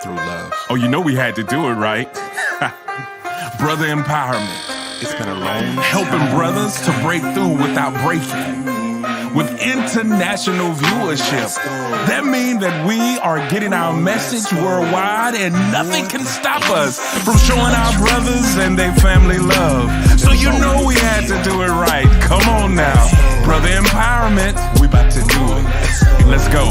through love. Oh, you know we had to do it, right? Brother empowerment. It's been a long helping brothers to break through without breaking. With international viewership, that means that we are getting our message worldwide and nothing can stop us from showing our brothers and their family love. So you know we had to do it right. Come on now. Brother empowerment, we about to do it. Let's go.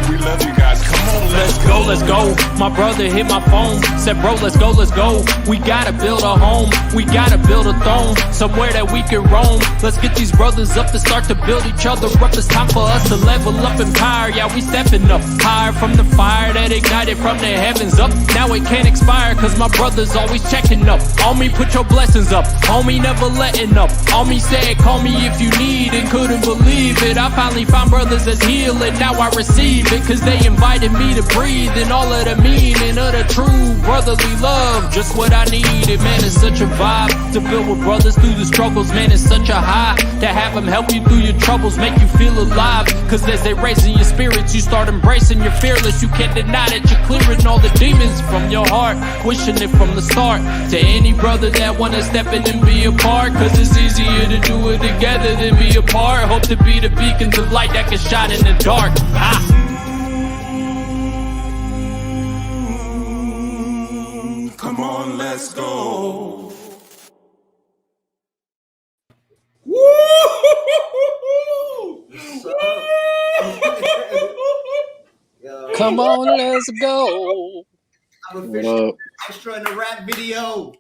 We love you guys. Come on, let's go, let's go. My brother hit my phone, said, bro, let's go, let's go. We gotta build a home, we gotta build a throne, somewhere that we can roam. Let's get these brothers up to start to build each other up. It's time for us to level up and power. Yeah, we stepping up higher from the fire that ignited from the heavens up. Now it can't expire, cause my brother's always checking up. On me, put your blessings up. Homie, never letting up. On me said, call me if you need, and couldn't believe it. I finally found brothers that's healing, now I receive it. Cause they invited me to breathe in all of the meaning of the true brotherly love. Just what I needed, man, it's such a vibe to build with brothers through the struggles. Man, it's such a high to have them help you through your troubles, make you feel alive. Cause as they raising your spirits, you start embracing your fearless. You can't deny that you're clearing all the demons from your heart, wishing it from the start. To any brother that wanna step in and be a part, cause it's easier to do it together than be apart. Hope to be the beacons of light that can shine in the dark. Come on, let's go. Woo! Come on, let's go. I'm officially extra in the rap video.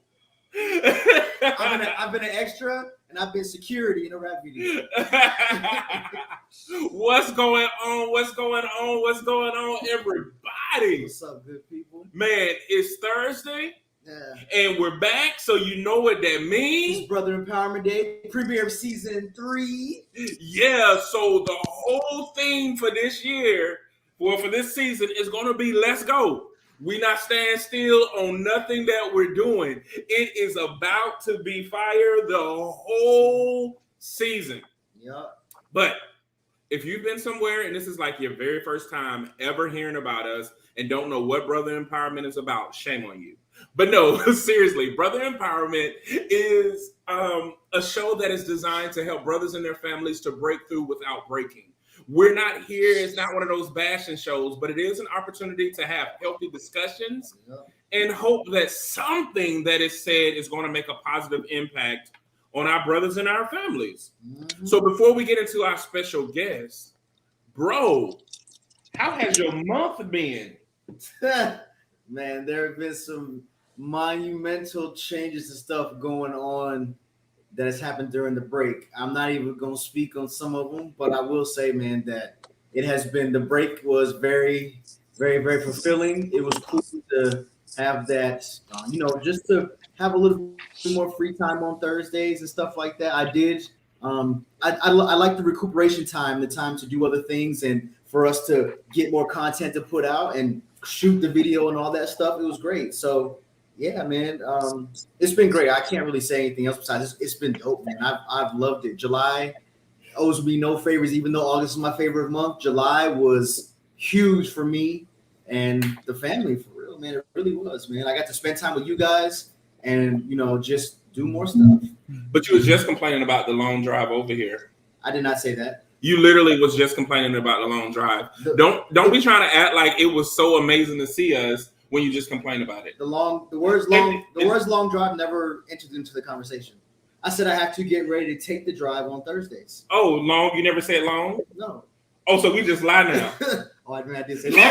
I've been an extra and I've been security in a rap video. What's going on? What's going on? What's going on, everybody? What's up, good people? Man, it's Thursday. Yeah. And we're back, so you know what that means. It's Brother Empowerment Day, premiere of season 3. Yeah, so the whole theme for this year, well, for this season, is going to be let's go. We not stand still on nothing that we're doing. It is about to be fire the whole season. Yeah. But if you've been somewhere and this is like your very first time ever hearing about us and don't know what Brother Empowerment is about, shame on you. But no, seriously, Brother Empowerment is a show that is designed to help brothers and their families to break through without breaking. We're not here. It's not one of those bashing shows, but it is an opportunity to have healthy discussions and hope that something that is said is going to make a positive impact on our brothers and our families. Mm-hmm. So before we get into our special guest, bro, how has your month been? Man, there have been some monumental changes and stuff going on that has happened during the break. I'm not even going to speak on some of them, but I will say, man, that it has been, the break was very, very, very fulfilling. It was cool to have that, just to have a little bit more free time on Thursdays and stuff like that. I did. I like the recuperation time, the time to do other things and for us to get more content to put out and shoot the video and all that stuff. It was great. So yeah, man, it's been great. I can't really say anything else besides it's been dope, man. I've loved it. July owes me no favors, even though August is my favorite month. July was huge for me and the family, for real, man. It really was, man. I got to spend time with you guys and, just do more stuff. But you was just complaining about the long drive over here. I did not say that. You literally was just complaining about the long drive. Don't be trying to act like it was so amazing to see us when you just complain about it. The words long drive never entered into the conversation. I said I have to get ready to take the drive on Thursdays. Oh, long? You never said long? No. Oh, so we just lie now. Oh, I did say long.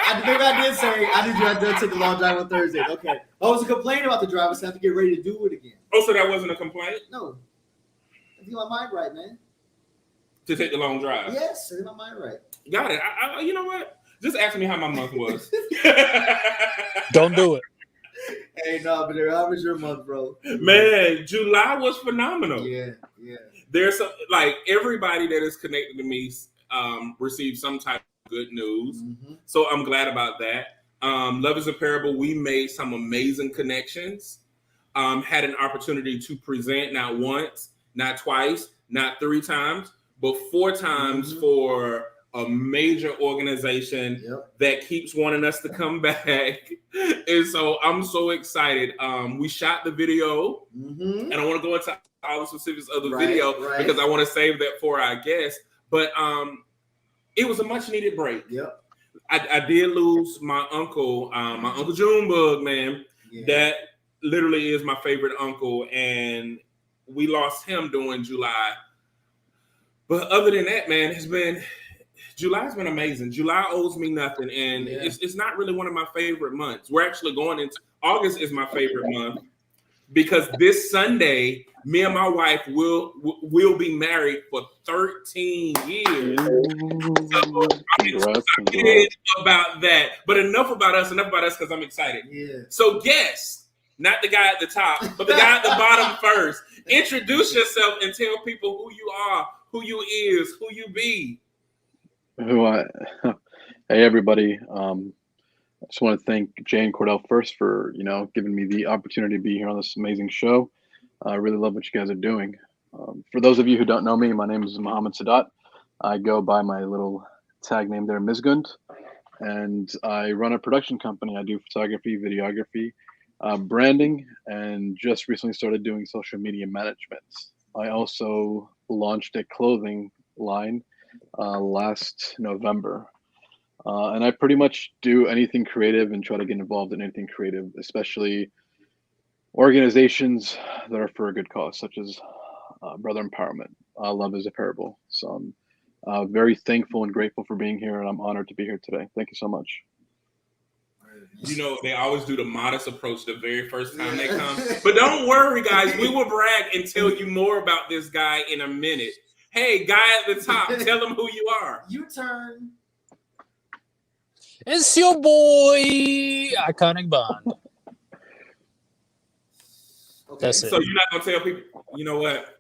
I did say I did take the long drive on Thursdays. Okay. I was complaining about the drive. I said I have to get ready to do it again. Oh, so that wasn't a complaint? No. I think my mind right, man. To take the long drive? Yes, I think my mind right. Got it. I you know what? Just ask me how my month was. Don't do it. Hey, no, but how was your month, bro? Man, July was phenomenal. Yeah. There's some, like, everybody that is connected to me received some type of good news. Mm-hmm. So I'm glad about that. Love is a Parable. We made some amazing connections. Had an opportunity to present not once, not twice, not 3 times, but 4 times for a major organization that keeps wanting us to come back. And so I'm so excited. We shot the video, and I want to go into all the specifics of the video because I want to save that for our guests. But it was a much needed break. I did lose my uncle Junebug, man. That literally is my favorite uncle, and we lost him during July. But other than that, man, July's been amazing. July owes me nothing, and it's not really one of my favorite months. We're actually going into August is my favorite month because this Sunday, me and my wife will be married for 13 years. So I'm excited about that. But enough about us because I'm excited. So guess, not the guy at the top, but the guy at the bottom first. Introduce yourself and tell people who you are, who you is, who you be. Hey everybody. I just want to thank Jay and Cordell first for, giving me the opportunity to be here on this amazing show. I really love what you guys are doing. For those of you who don't know me, my name is Mohammad Sadat. I go by my little tag name there, Mizghund, and I run a production company. I do photography, videography, branding, and just recently started doing social media management. I also launched a clothing line last November. And I pretty much do anything creative and try to get involved in anything creative, especially organizations that are for a good cause, such as Brother Empowerment. Love is a parable. So I'm very thankful and grateful for being here, and I'm honored to be here today. Thank you so much. They always do the modest approach the very first time they come. But don't worry, guys. We will brag and tell you more about this guy in a minute. Hey, guy at the top, tell them who you are. You turn. It's your boy, Iconic Bond. That's it. So you're not going to tell people, you know what?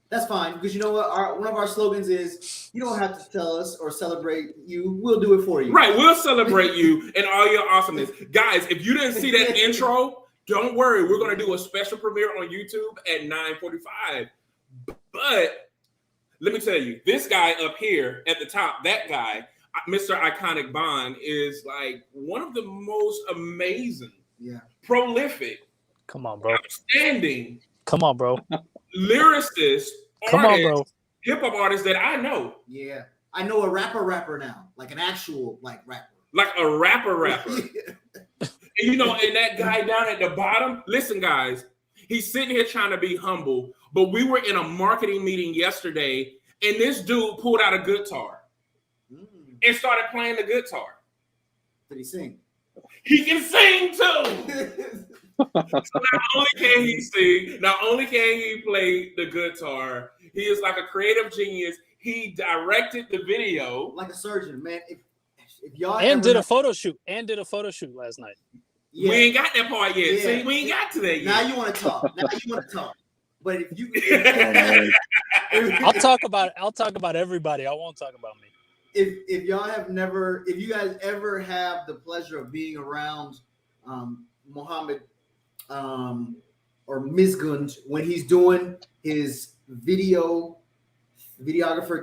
That's fine, because you know what? One of our slogans is, you don't have to tell us or celebrate you. We'll do it for you. Right. We'll celebrate you and all your awesomeness. Guys, if you didn't see that intro, don't worry. We're going to do a special premiere on YouTube at 9:45. But let me tell you, this guy up here at the top, that guy, Mr. Iconic Bond, is like one of the most amazing, prolific, come on, bro, outstanding, come on, bro, lyricist, come on, bro, hip hop artist that I know. Yeah, I know a rapper now, like an actual rapper, like a rapper. And and that guy down at the bottom. Listen, guys, he's sitting here trying to be humble, but we were in a marketing meeting yesterday, and this dude pulled out a guitar. And started playing the guitar. Did he sing? He can sing too. So not only can he sing, not only can he play the guitar, he is like a creative genius. He directed the video like a surgeon, man. If y'all did a photo shoot last night. Yeah. We ain't got that part yet. Yeah. See, we ain't got to that yet. Now you want to talk. But if you, I'll talk about everybody. I won't talk about me. If you guys ever have the pleasure of being around Mohammad or Mizghund when he's doing his videographer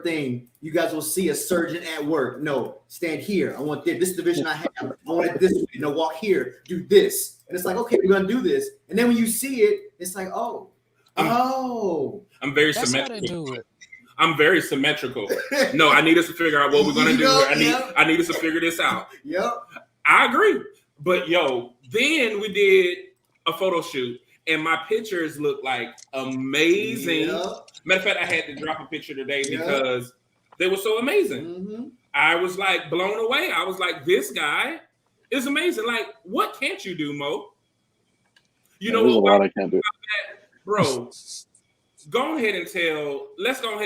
thing, you guys will see a surgeon at work. No, stand here. I want this. This is the vision I have. I want it this way. No, walk here. Do this. And it's like, okay, we're gonna do this. And then when you see it, it's like, I'm very symmetrical. I'm very symmetrical. No, I need us to figure out what we're gonna do. I need us to figure this out. Yep. I agree. But then we did a photo shoot and my pictures look like amazing. Yep. Matter of fact, I had to drop a picture today because they were so amazing. Mm-hmm. I was like blown away. I was like, this guy is amazing. Like, what can't you do, Mo? You know what? I can't do. Bro. Let's go ahead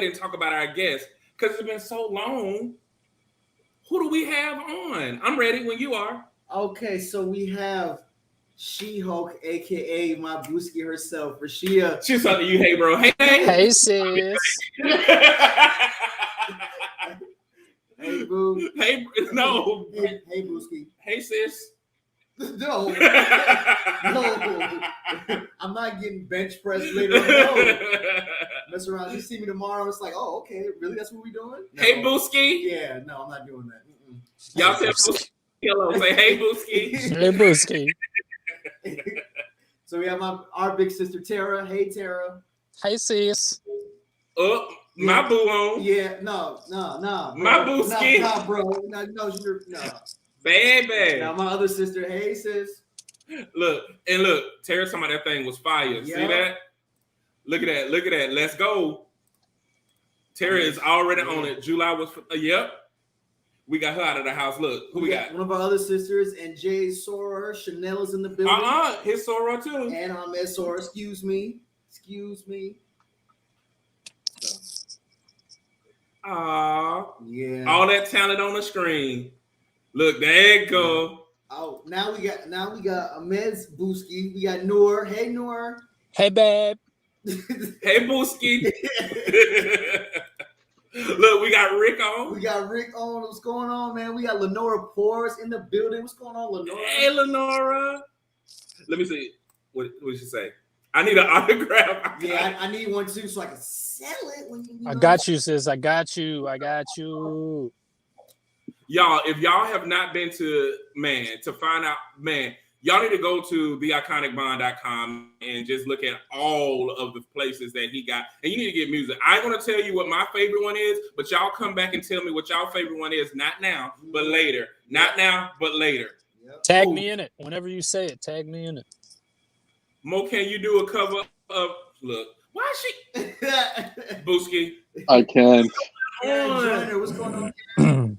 and talk about our guests because it's been so long. Who do we have on? I'm ready when you are. Okay, so we have She-Hulk, aka my booski herself, Rashia. She's talking to you, hey bro. Hey sis. Hey boo. Hey, no. Hey booski. Hey sis. No, no, I'm not getting bench pressed later. No, mess around. You see me tomorrow. It's like, oh, okay, really? That's what we doing? No. Hey, Booski. Yeah, no, I'm not doing that. Y'all tell Booski hello. Say, hey, Booski. Hey, Booski. So we have our big sister Tara. Hey, Tara. Hey, sis. My boo on. Yeah, no. My Booski. Nah, bro. No. Baby. Now my other sister. Hey, sis. Look, Tara, some of that thing was fire. Yep. See that? Look at that. Let's go. Tara is already on it. July was, yep. We got her out of the house. Look, who we got? One of our other sisters, and Jay Sora. Chanel is in the building. His Sora too. And Ahmed Sora. Excuse me. Yeah. All that talent on the screen. Look, there you go. Oh, now we got Ahmed's Booski. We got Noor. Hey, Noor. Hey, babe. Hey, Booski. Look, we got Rick on. What's going on, man? We got Lenora Pores in the building. What's going on, Lenora? Hey, Lenora. Let me see. What did she say? I need an autograph. Yeah, I need one too, so I can sell it. I got you, sis. I got you. Y'all, if y'all have not been to find out, y'all need to go to theiconicbond.com and just look at all of the places that he got. And you need to get music. I ain't going to tell you what my favorite one is, but y'all come back and tell me what y'all favorite one is. Not now, but later. Not now, but later. Yep. Tag me in it. Whenever you say it, tag me in it. Mo, can you do a cover of, look, why is she? Booski. I can. Joiner, what's going on?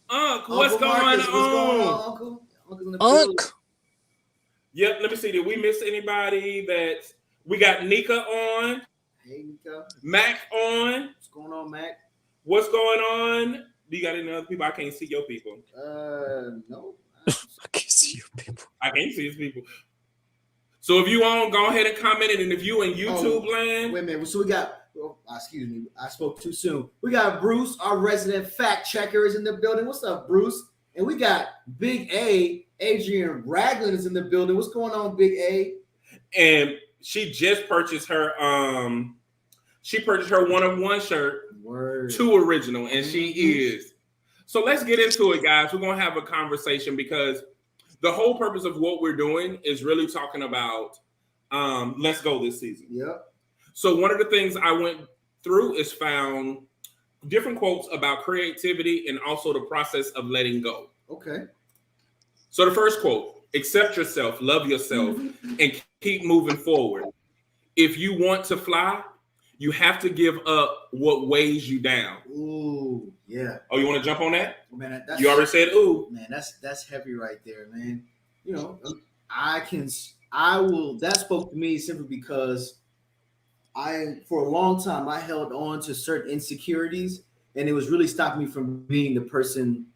Uncle, what's going Marcus, on? Uncle? Uncle. Yep, let me see. Did we miss anybody that we got Nika on? Hey, Nika. Mac on. What's going on, Mac? What's going on? Do you got any other people? I can't see your people. No. I can't see your people. I can't see his people. So if you on, go ahead and comment it. And if you in YouTube land. Wait a minute. So we got, excuse me, I spoke too soon. We got Bruce, our resident fact checker, is in the building. What's up, Bruce? And we got Big A, Adrian Ragland is in the building. What's going on, Big A? And she just purchased her one of one shirt, two original, and she is. So let's get into it, guys. We're gonna have a conversation because the whole purpose of what we're doing is really talking about Let's Go this season. Yep. So one of the things I went through is found different quotes about creativity and also the process of letting go. Okay. So the first quote, accept yourself, love yourself, and keep moving forward. If you want to fly, you have to give up what weighs you down. Ooh, yeah. Oh, you want to jump on that? Man, you already said ooh. Man, that's heavy right there, man. You know, that spoke to me simply because for a long time, I held on to certain insecurities, and it was really stopping me from being the person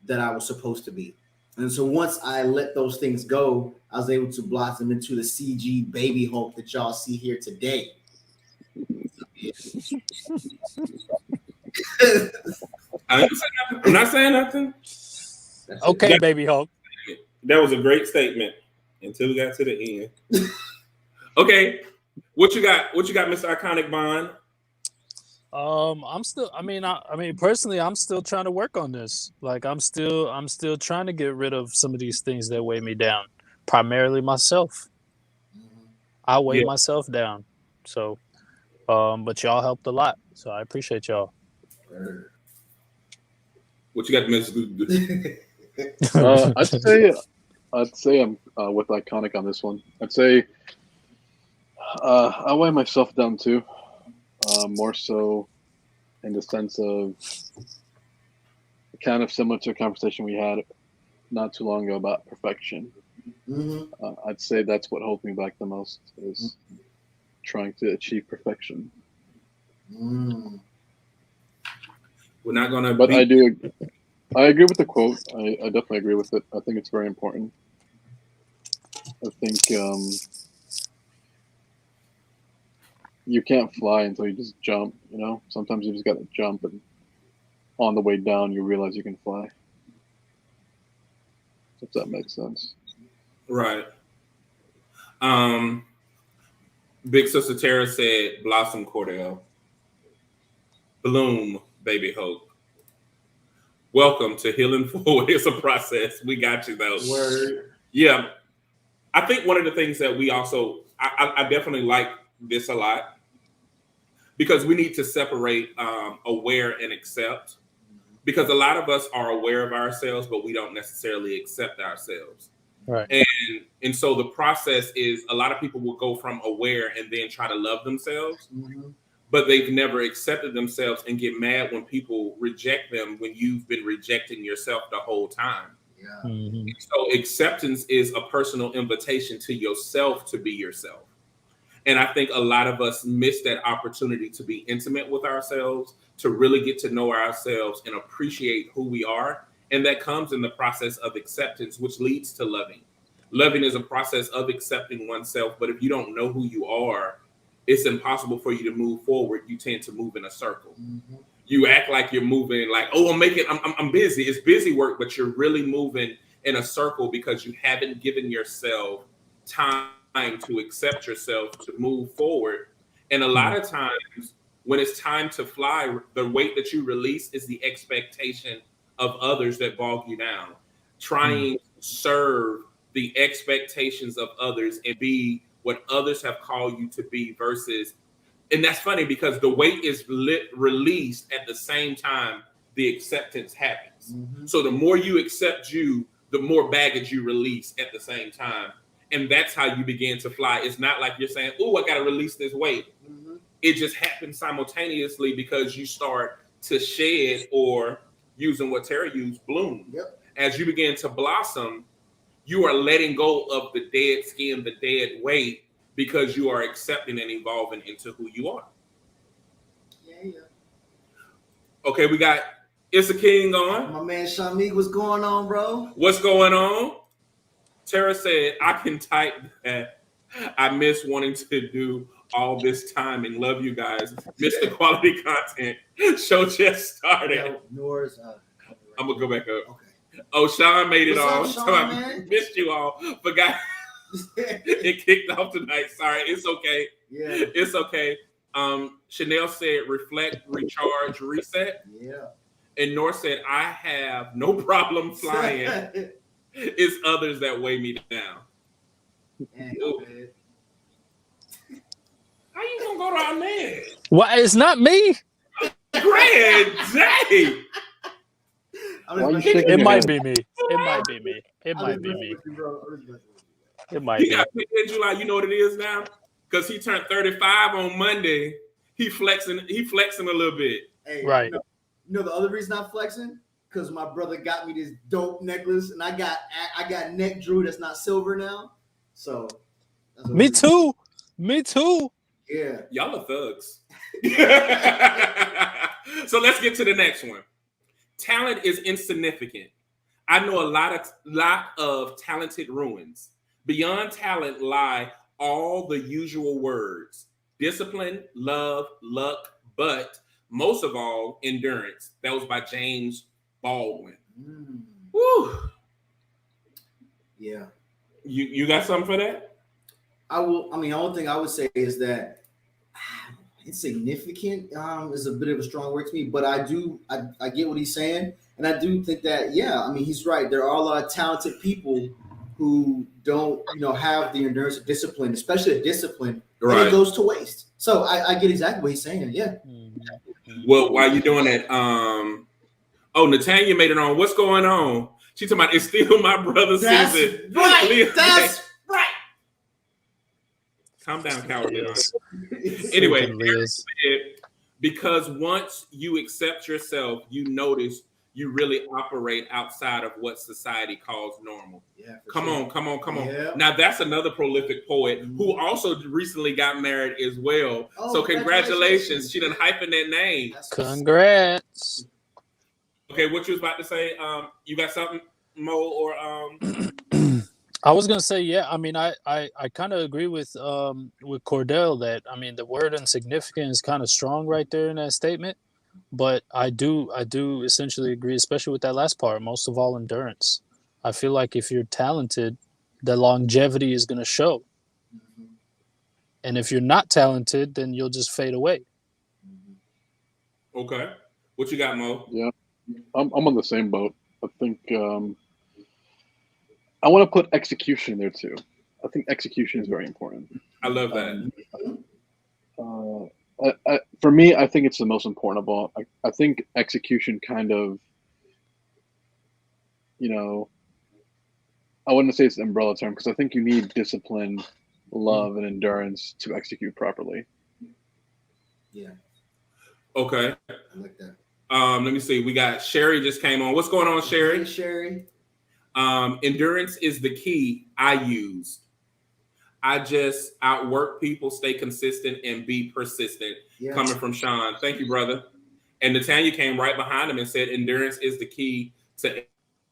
that I was supposed to be. And so once I let those things go, I was able to blossom into the CG baby Hulk that y'all see here today. I'm not saying nothing. Okay, baby Hulk. That was a great statement until we got to the end. Okay. What you got, Mr. Iconic Bond? Personally, I'm still trying to work on this. Like I'm still trying to get rid of some of these things that weigh me down. Primarily myself. I weigh myself down. So but y'all helped a lot. So I appreciate y'all. What you got, Mr. I'd say I'm with Iconic on this one. I'd say I weigh myself down too. More so in the sense of kind of similar to a conversation we had not too long ago about perfection. Mm-hmm. I'd say that's what holds me back the most is trying to achieve perfection. Mm. We're not going to. But I agree with the quote. I definitely agree with it. I think it's very important. I think you can't fly until you just jump, you know? Sometimes you just got to jump, and on the way down, you realize you can fly. If that makes sense. Right. Big Sister Tara said, "Blossom, Cordell, bloom, baby hope. Welcome to Healing Forward. It's a process. We got you though." Word. Yeah, I think one of the things that we also, I definitely like this a lot because we need to separate aware and accept. Because a lot of us are aware of ourselves, but we don't necessarily accept ourselves. Right. And so the process is a lot of people will go from aware and then try to love themselves, but they've never accepted themselves and get mad when people reject them when you've been rejecting yourself the whole time. Yeah. Mhm. So acceptance is a personal invitation to yourself to be yourself. And I think a lot of us miss that opportunity to be intimate with ourselves, to really get to know ourselves and appreciate who we are. And that comes in the process of acceptance, which leads to loving. Loving is a process of accepting oneself. But if you don't know who you are, it's impossible for you to move forward. You tend to move in a circle. You act like you're moving like, oh, I'm busy. It's busy work, but you're really moving in a circle because you haven't given yourself time to accept yourself, to move forward. And a lot of times when it's time to fly, the weight that you release is the expectation of others that bog you down. Trying to serve the expectations of others and be what others have called you to be versus, and that's funny because the weight is released at the same time the acceptance happens. So the more you accept you, the more baggage you release at the same time. And that's how you begin to fly. It's not like you're saying, oh, I got to release this weight. It just happens simultaneously because you start to shed, or using what Tara used, bloom. As you begin to blossom, you are letting go of the dead skin, the dead weight, because you are accepting and evolving into who you are. Okay, we got It's a King on. My man Shamik, what's going on, bro? What's going on? Tara said, I can type that. I miss wanting to do all this time and love you guys. Miss the quality content. Show just started. Nora's, I'm going to go back up. Okay. Oh, Sean made it on. What's up, So Sean, I man? missed you all. Forgot it kicked off tonight. Sorry. It's okay. Yeah. It's okay. Chanel said, reflect, recharge, reset. Yeah. And Nor said, I have no problem flying. It's others that weigh me down. Man, How you gonna go down there? Why? It's not me. Grand day. It might be me. It might be me. It might be me. It might He be. got picked in July. You know what it is now? Because he turned 35 on Monday. He flexing a little bit. Hey, Right. You know the other reason I'm flexing? Because my brother got me this dope necklace, and I got neck jewelry that's not silver now. So that's Me too. Me too. Yeah. Y'all are thugs. So let's get to the next one. Talent is insignificant. I know a lot of talented ruins. Beyond talent lie all the usual words: discipline, love, luck, but most of all, endurance. That was by James Baldwin. Woo. Yeah. You got something for that? The only thing I would say is that insignificant is a bit of a strong word to me, but I get what he's saying. And I do think that, he's right. There are a lot of talented people who don't, have the endurance or discipline, especially the discipline, Right. and it goes to waste. So I get exactly what he's saying. Yeah. Well, while you're doing that, Natanya made it on. What's going on? She's talking about it's still my brother's season. Right. That's right. Calm down, cowardly. Anyway, Liz. because once you accept yourself, you notice you really operate outside of what society calls normal. Yeah, Come on. Yeah. Now that's another prolific poet who also recently got married as well. Oh, So congratulations. She done hyphen that name. Congrats. Okay, what you was about to say? You got something, Mo, or I was gonna say, yeah. I kind of agree with Cordell that the word insignificant is kind of strong right there in that statement. But I do essentially agree, especially with that last part. Most of all, endurance. I feel like if you're talented, the longevity is going to show. And if you're not talented, then you'll just fade away. Okay. What you got, Mo? Yeah, I'm on the same boat. I think I want to put execution in there too. I think execution is very important. I love that. For me, I think it's the most important of all. I think execution kind of, I wouldn't say it's an umbrella term because I think you need discipline, love, and endurance to execute properly. Yeah. Okay. I like that. Let me see. We got Sherry just came on. What's going on, Sherry? Hey, Sherry. Endurance is the key I use. I just outwork people, stay consistent, and be persistent. Yes. Coming from Sean. Thank you, brother. And Natanya came right behind him and said, endurance is the key to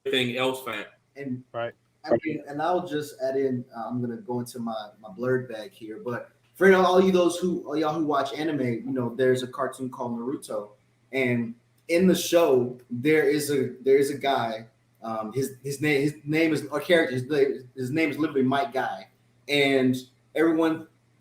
everything else, fam. And Right. I mean, and I'll just add in, I'm going to go into my blurred bag here, but for all y'all who watch anime, there's a cartoon called Naruto, and in the show there is a guy, his name is literally Mike Guy, and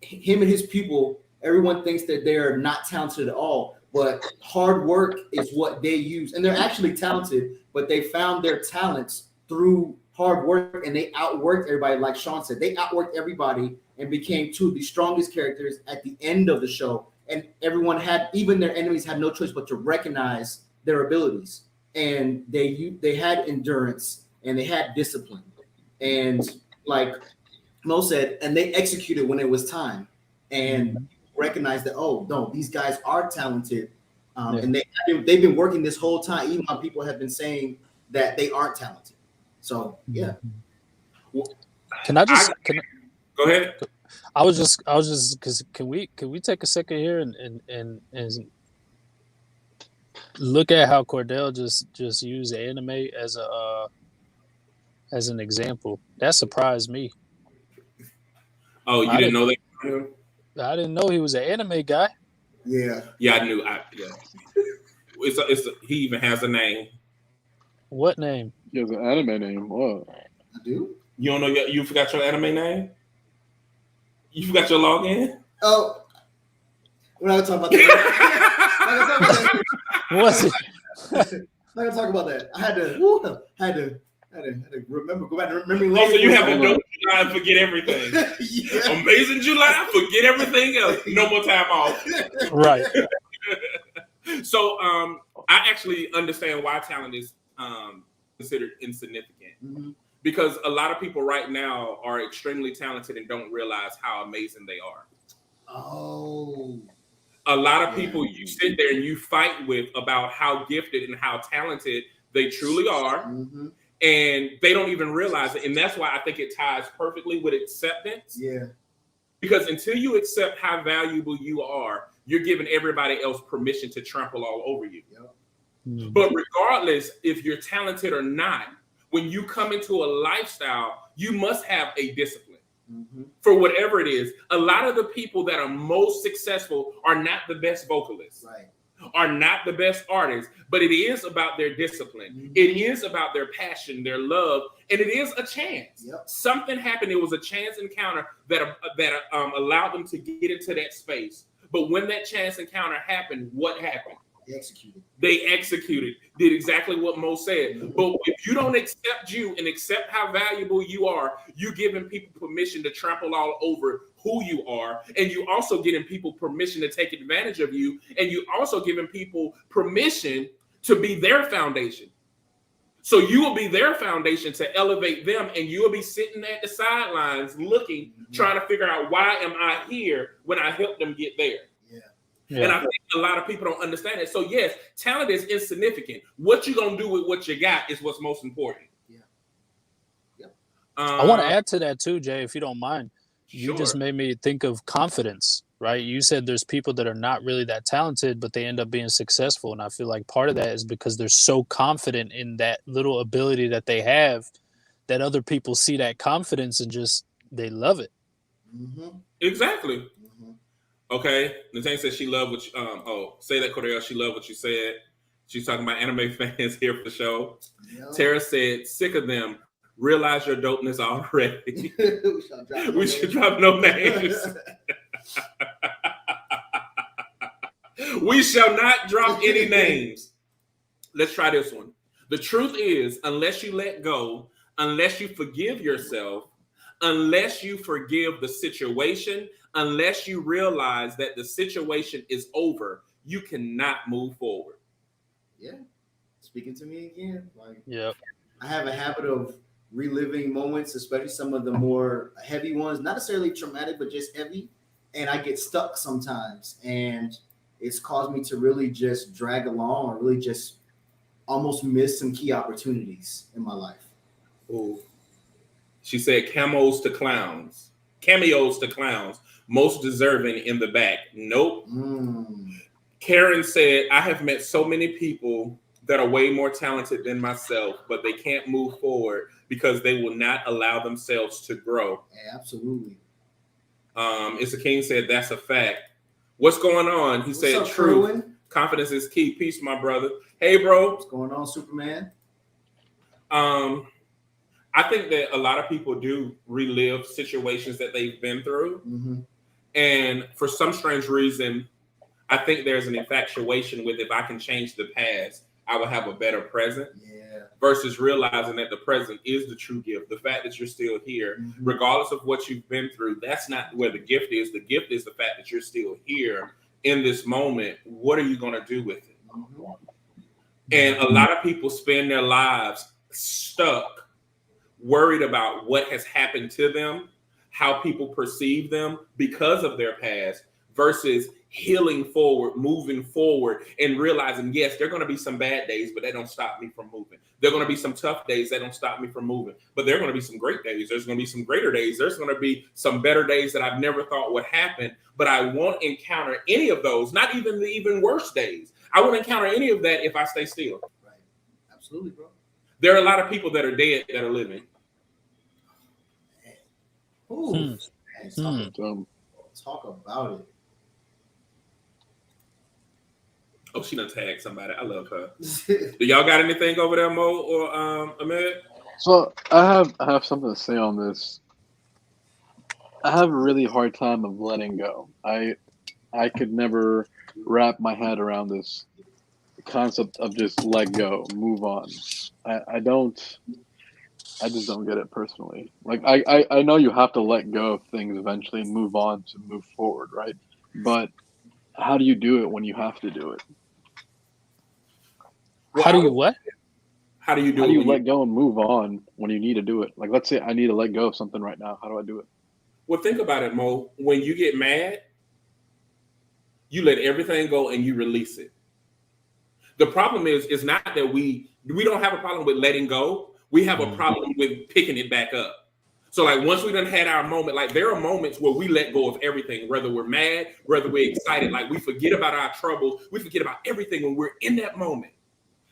him and his people, everyone thinks that they're not talented at all, but hard work is what they use, and they're actually talented, but they found their talents through hard work, and they outworked everybody. Like Sean said, they outworked everybody and became two of the strongest characters at the end of the show. And even their enemies had no choice but to recognize their abilities. And they had endurance and they had discipline. And like Mo said, and they executed when it was time and recognized that, oh no, these guys are talented. And they've been working this whole time, even while people have been saying that they aren't talented. So yeah. Can I go ahead? I was just because can we take a second here and look at how Cordell just used anime as an example. That surprised me. Oh, you didn't know that? I didn't know he was an anime guy. Yeah. Yeah, I knew. He even has a name. What name? He has an anime name. What? I do. You don't know? You forgot your anime name? You forgot your login? Oh, we're not gonna talk about that. What's it? Not gonna talk about that. I had to remember. Go back to memory lane. So you have a no July and forget everything. Yeah. Amazing July, forget everything else. No more time off. Right. So I actually understand why talent is considered insignificant. Mm-hmm. Because a lot of people right now are extremely talented and don't realize how amazing they are. Oh. A lot of people you sit there and you fight with about how gifted and how talented they truly are. Mm-hmm. And they don't even realize it. And that's why I think it ties perfectly with acceptance. Yeah. Because until you accept how valuable you are, you're giving everybody else permission to trample all over you. Yep. Mm-hmm. But regardless if you're talented or not, when you come into a lifestyle, you must have a discipline for whatever it is. A lot of the people that are most successful are not the best vocalists, Right. are not the best artists, but it is about their discipline. Mm-hmm. It is about their passion, their love, and it is a chance. Yep. Something happened. It was a chance encounter that allowed them to get into that space. But when that chance encounter happened, what happened? They executed, did exactly what Mo said. But if you don't accept you and accept how valuable you are, you're giving people permission to trample all over who you are. And you also giving people permission to take advantage of you. And you also giving people permission to be their foundation. So you will be their foundation to elevate them. And you'll be sitting at the sidelines looking, trying to figure out, why am I here when I helped them get there? Yeah. And I think a lot of people don't understand it. So yes, talent is insignificant. What you gonna do with what you got is what's most important. Yeah. Yep. I want to add to that too, Jay, if you don't mind. You Sure. just made me think of confidence, right? You said there's people that are not really that talented, but they end up being successful. And I feel like part of that is because they're so confident in that little ability that they have that other people see that confidence and just, they love it. Mm-hmm. Exactly. Okay, Nathan said she loved what say that, Cordell. She loved what you said. She's talking about anime fans here for the show. Yep. Tara said, sick of them. Realize your dopeness already. We should drop no names. We shall not drop any names. Let's try this one. The truth is, unless you let go, unless you forgive yourself, unless you forgive the situation, unless you realize that the situation is over, you cannot move forward. Yeah. Speaking to me again. Like, Yep. I have a habit of reliving moments, especially some of the more heavy ones, not necessarily traumatic, but just heavy. And I get stuck sometimes. And it's caused me to really just drag along or really just almost miss some key opportunities in my life. Ooh. She said cameos to clowns, most deserving in the back. Nope. Karen said, I have met so many people that are way more talented than myself, but they can't move forward because they will not allow themselves to grow. Absolutely. Issa King said, that's a fact. What's going on? He said, up, true. Kerwin? Confidence is key. Peace, my brother. Hey, bro. What's going on, Superman? I think that a lot of people do relive situations that they've been through. Mm-hmm. And for some strange reason, I think there's an infatuation with if I can change the past, I will have a better present. Yeah. Versus realizing that the present is the true gift. The fact that you're still here, Mm-hmm. regardless of what you've been through, that's not where the gift is. The gift is the fact that you're still here in this moment. What are you going to do with it? Mm-hmm. And a lot of people spend their lives stuck, worried about what has happened to them, how people perceive them because of their past, versus healing forward, moving forward, and realizing, yes, there are going to be some bad days, but they don't stop me from moving. There are going to be some tough days that don't stop me from moving, but there are going to be some great days. There's going to be some greater days. There's going to be some better days that I've never thought would happen, but I won't encounter any of those, not even the even worse days. I won't encounter any of that if I stay still. Right. Absolutely, bro. There are a lot of people that are dead that are living. Ooh, man, talk about it. Oh, she done tagged somebody. I love her. Do y'all got anything over there, Mo or Ahmed? So I have something to say on this. I have a really hard time of letting go. I could never wrap my head around this concept of just let go, move on. I just don't get it personally. Like I know you have to let go of things eventually and move on to move forward, right? But how do you do it when you have to do it? How do you what? How do you do How it? do you let go and move on when you need to do it? Like, let's say I need to let go of something right now. How do I do it? Well, think about it, Mo. When you get mad, you let everything go and you release it. The problem is not that we don't have a problem with letting go. We have a problem with picking it back up. So like once we done had our moment, like there are moments where we let go of everything, whether we're mad, whether we're excited, like we forget about our troubles. We forget about everything when we're in that moment.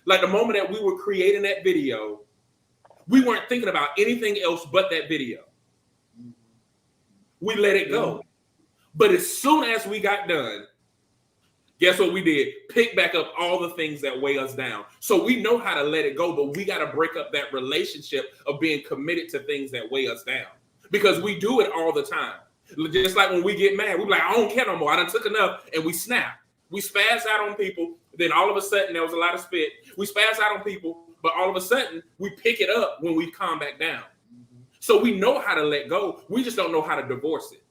Like the moment that we were creating that video, we weren't thinking about anything else but that video. We let it go. But as soon as we got done, guess what we did? Pick back up all the things that weigh us down. So we know how to let it go, but we got to break up that relationship of being committed to things that weigh us down. Because we do it all the time. Just like when we get mad, we're like, I don't care no more. I done took enough, and we snap. We spaz out on people. Then all of a sudden, there was a lot of spit. We spaz out on people, but all of a sudden, we pick it up when we calm back down. So we know how to let go. We just don't know how to divorce it.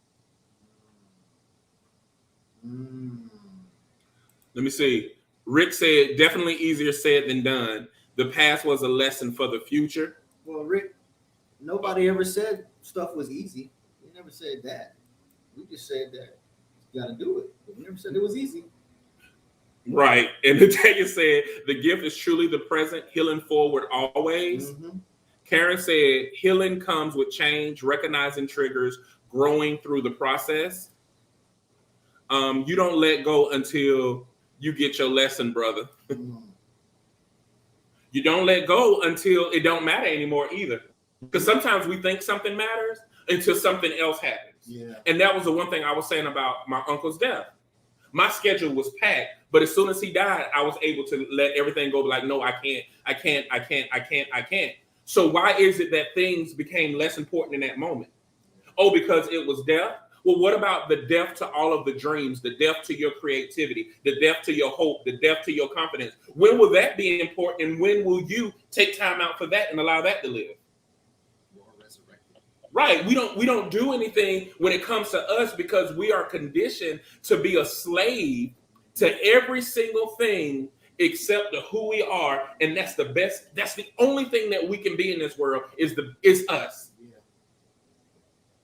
Let me see. Rick said, definitely easier said than done. The past was a lesson for the future. Well, Rick, nobody ever said stuff was easy. We never said that. We just said that you got to do it. But we never said it was easy. Right. And Natalia said, the gift is truly the present, healing forward always. Karen said, healing comes with change, recognizing triggers, growing through the process. You don't let go until you get your lesson, brother. You don't let go until it don't matter anymore either. Because sometimes we think something matters until something else happens. Yeah. And that was the one thing I was saying about my uncle's death. My schedule was packed, but as soon as he died, I was able to let everything go. Like, no, I can't. So why is it that things became less important in that moment? Oh, because it was death? Well, what about the death to all of the dreams, the death to your creativity, the death to your hope, the death to your confidence? When will that be important? And when will you take time out for that and allow that to live? Right. We don't do anything when it comes to us because we are conditioned to be a slave to every single thing except to who we are. And that's the best. That's the only thing that we can be in this world is us. Yeah.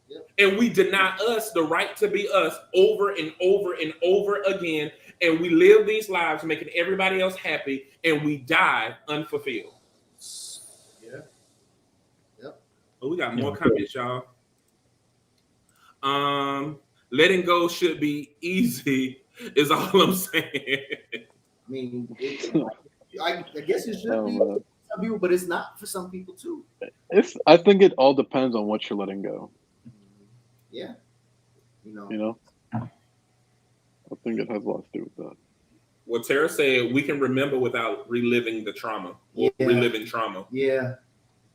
Yep. And we deny us the right to be us over and over and over again. And we live these lives making everybody else happy and we die unfulfilled. Oh, we got more comments, y'all. Letting go should be easy, is all I'm saying. I mean, I guess it should be for some people, but it's not for some people too. I think it all depends on what you're letting go. Yeah. You know, I think it has a lot to do with that. Well, Tara said we can remember without reliving the trauma or reliving trauma. Yeah.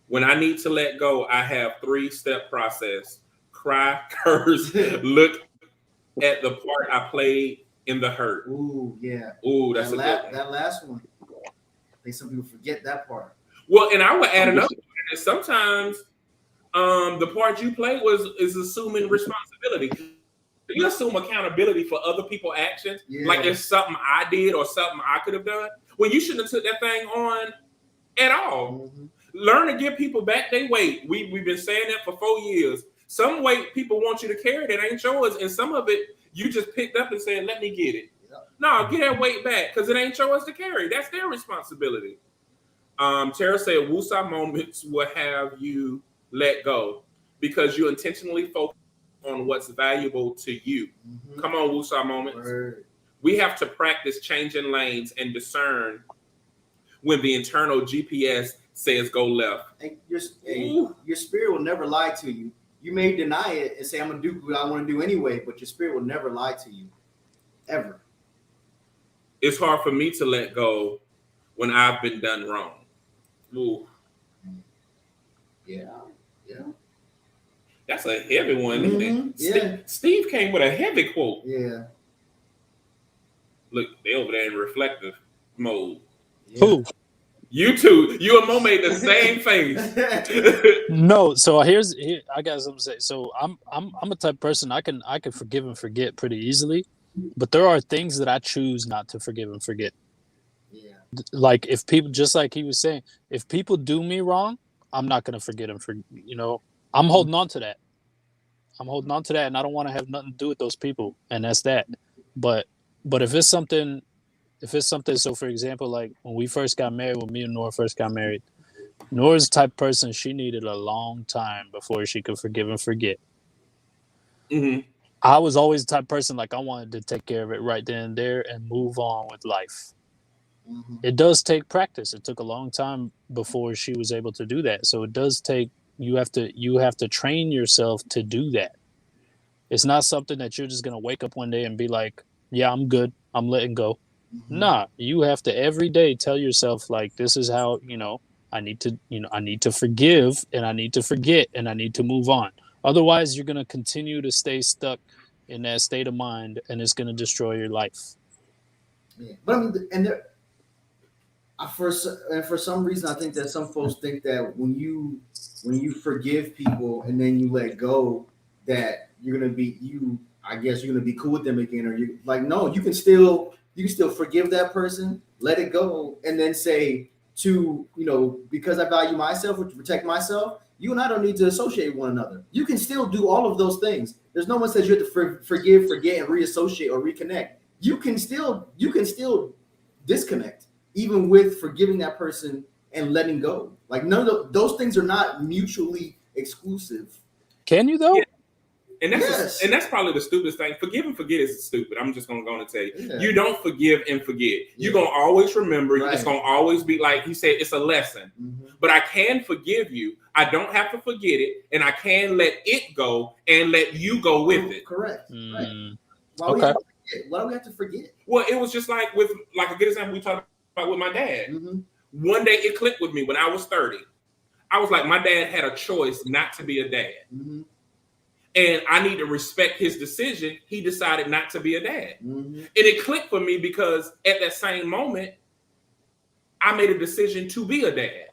When I need to let go, I have 3-step process. Cry, curse, look at the part I played in the hurt. Ooh, yeah. Ooh, that's that last one. I think some people forget that part. Well, and I would add another one. Sometimes the part you played is assuming responsibility. You assume accountability for other people's actions. Yeah. Like it's something I did or something I could have done. Well, you shouldn't have took that thing on at all. Mm-hmm. Learn to give people back their weight. We've been saying that for 4 years. Some weight people want you to carry that ain't yours, and some of it you just picked up and said, "Let me get it." Yep. No, get that weight back because it ain't yours to carry. That's their responsibility. Tara said, "Woosah moments will have you let go because you intentionally focus on what's valuable to you." Mm-hmm. Come on, Woosah moments. Word. We have to practice changing lanes and discern when the internal GPS says go left. And your spirit will never lie to you. You may deny it and say, I'm going to do what I want to do anyway, but your spirit will never lie to you, ever. It's hard for me to let go when I've been done wrong. Ooh. Yeah. That's a heavy one, isn't it? Yeah. Steve came with a heavy quote. Yeah. Look, they over there in reflective mode. Yeah. Who? You two, you and Mo made the same face. No, so here I got something to say. So I'm a type of person I can forgive and forget pretty easily, but there are things that I choose not to forgive and forget. Yeah. Like if people, just like he was saying, if people do me wrong, I'm not gonna forget them for I'm holding on to that. And I don't want to have nothing to do with those people, and that's that. But if it's something, so for example, like when me and Nora first got married, Nora's the type of person, she needed a long time before she could forgive and forget. Mm-hmm. I was always the type of person, like I wanted to take care of it right then and there and move on with life. Mm-hmm. It does take practice. It took a long time before she was able to do that. So it does take, you have to train yourself to do that. It's not something that you're just going to wake up one day and be like, yeah, I'm good, I'm letting go. Mm-hmm. Nah, you have to every day tell yourself, like, this is how, I need to forgive and I need to forget and I need to move on. Otherwise, you're going to continue to stay stuck in that state of mind and it's going to destroy your life. Yeah. But I mean, for some reason, I think that some folks think that when you forgive people and then you let go, that you're going to be, you're going to be cool with them again. Or you like, no, you can still forgive that person, let it go, and then say because I value myself, or to protect myself, you and I don't need to associate with one another. You can still do all of those things. There's no one says you have to forgive, forget, and reassociate or reconnect. You can still disconnect, even with forgiving that person and letting go. Like none of those things are not mutually exclusive. Can you though? Yeah. And that's probably the stupidest thing. Forgive and forget is stupid. I'm just gonna go and tell you. Yeah. You don't forgive and forget. Yeah. You're gonna always remember. Right. It's gonna always be like he said, it's a lesson. Mm-hmm. But I can forgive you. I don't have to forget it, and I can let it go and let you go with it. Correct. Mm. Right. Why do we have to forget? Well, it was just like a good example we talked about with my dad. Mm-hmm. One day it clicked with me when I was 30. I was like, my dad had a choice not to be a dad. Mm-hmm. And I need to respect his decision. He decided not to be a dad. Mm-hmm. And it clicked for me because at that same moment, I made a decision to be a dad.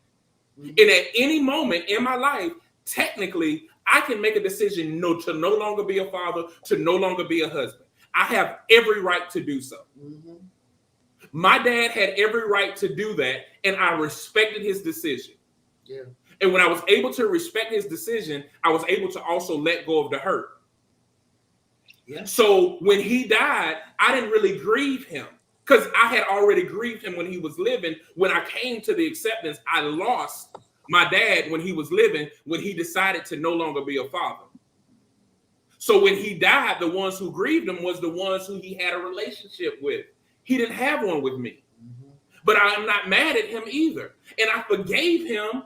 Mm-hmm. And at any moment in my life, technically, I can make a decision to no longer be a father, to no longer be a husband. I have every right to do so. Mm-hmm. My dad had every right to do that, and I respected his decision. Yeah. And when I was able to respect his decision, I was able to also let go of the hurt. Yeah. So when he died, I didn't really grieve him because I had already grieved him when he was living. When I came to the acceptance, I lost my dad when he was living, when he decided to no longer be a father. So when he died, the ones who grieved him was the ones who he had a relationship with. He didn't have one with me. Mm-hmm. But I am not mad at him either. And I forgave him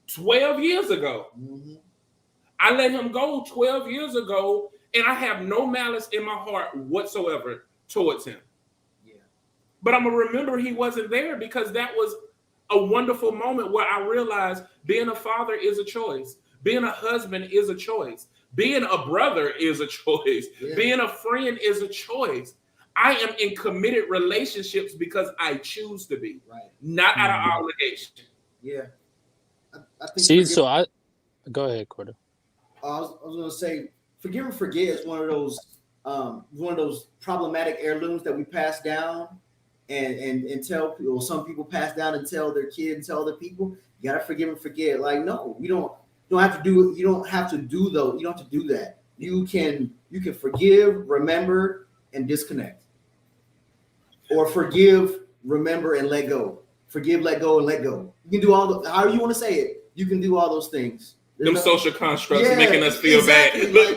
12 years ago. Mm-hmm. I let him go 12 years ago, and I have no malice in my heart whatsoever towards him. Yeah. But I'm going to remember he wasn't there because that was a wonderful moment where I realized being a father is a choice. Being a husband is a choice. Being a brother is a choice. Yeah. Being a friend is a choice. I am in committed relationships because I choose to be, right. Not out of obligation. Yeah. I think go ahead, Cordell. I was going to say, forgive and forget is one of those problematic heirlooms that we pass down and tell people. Some people pass down and tell their kids and tell other people. You got to forgive and forget. Like, no, you don't have to do it. You don't have to do though. You don't have to do that. You can forgive, remember, and disconnect. Or forgive, remember, and let go. Forgive, let go, and let go. You can do however you want to say it. You can do all those things. Them social constructs making us feel bad. Like,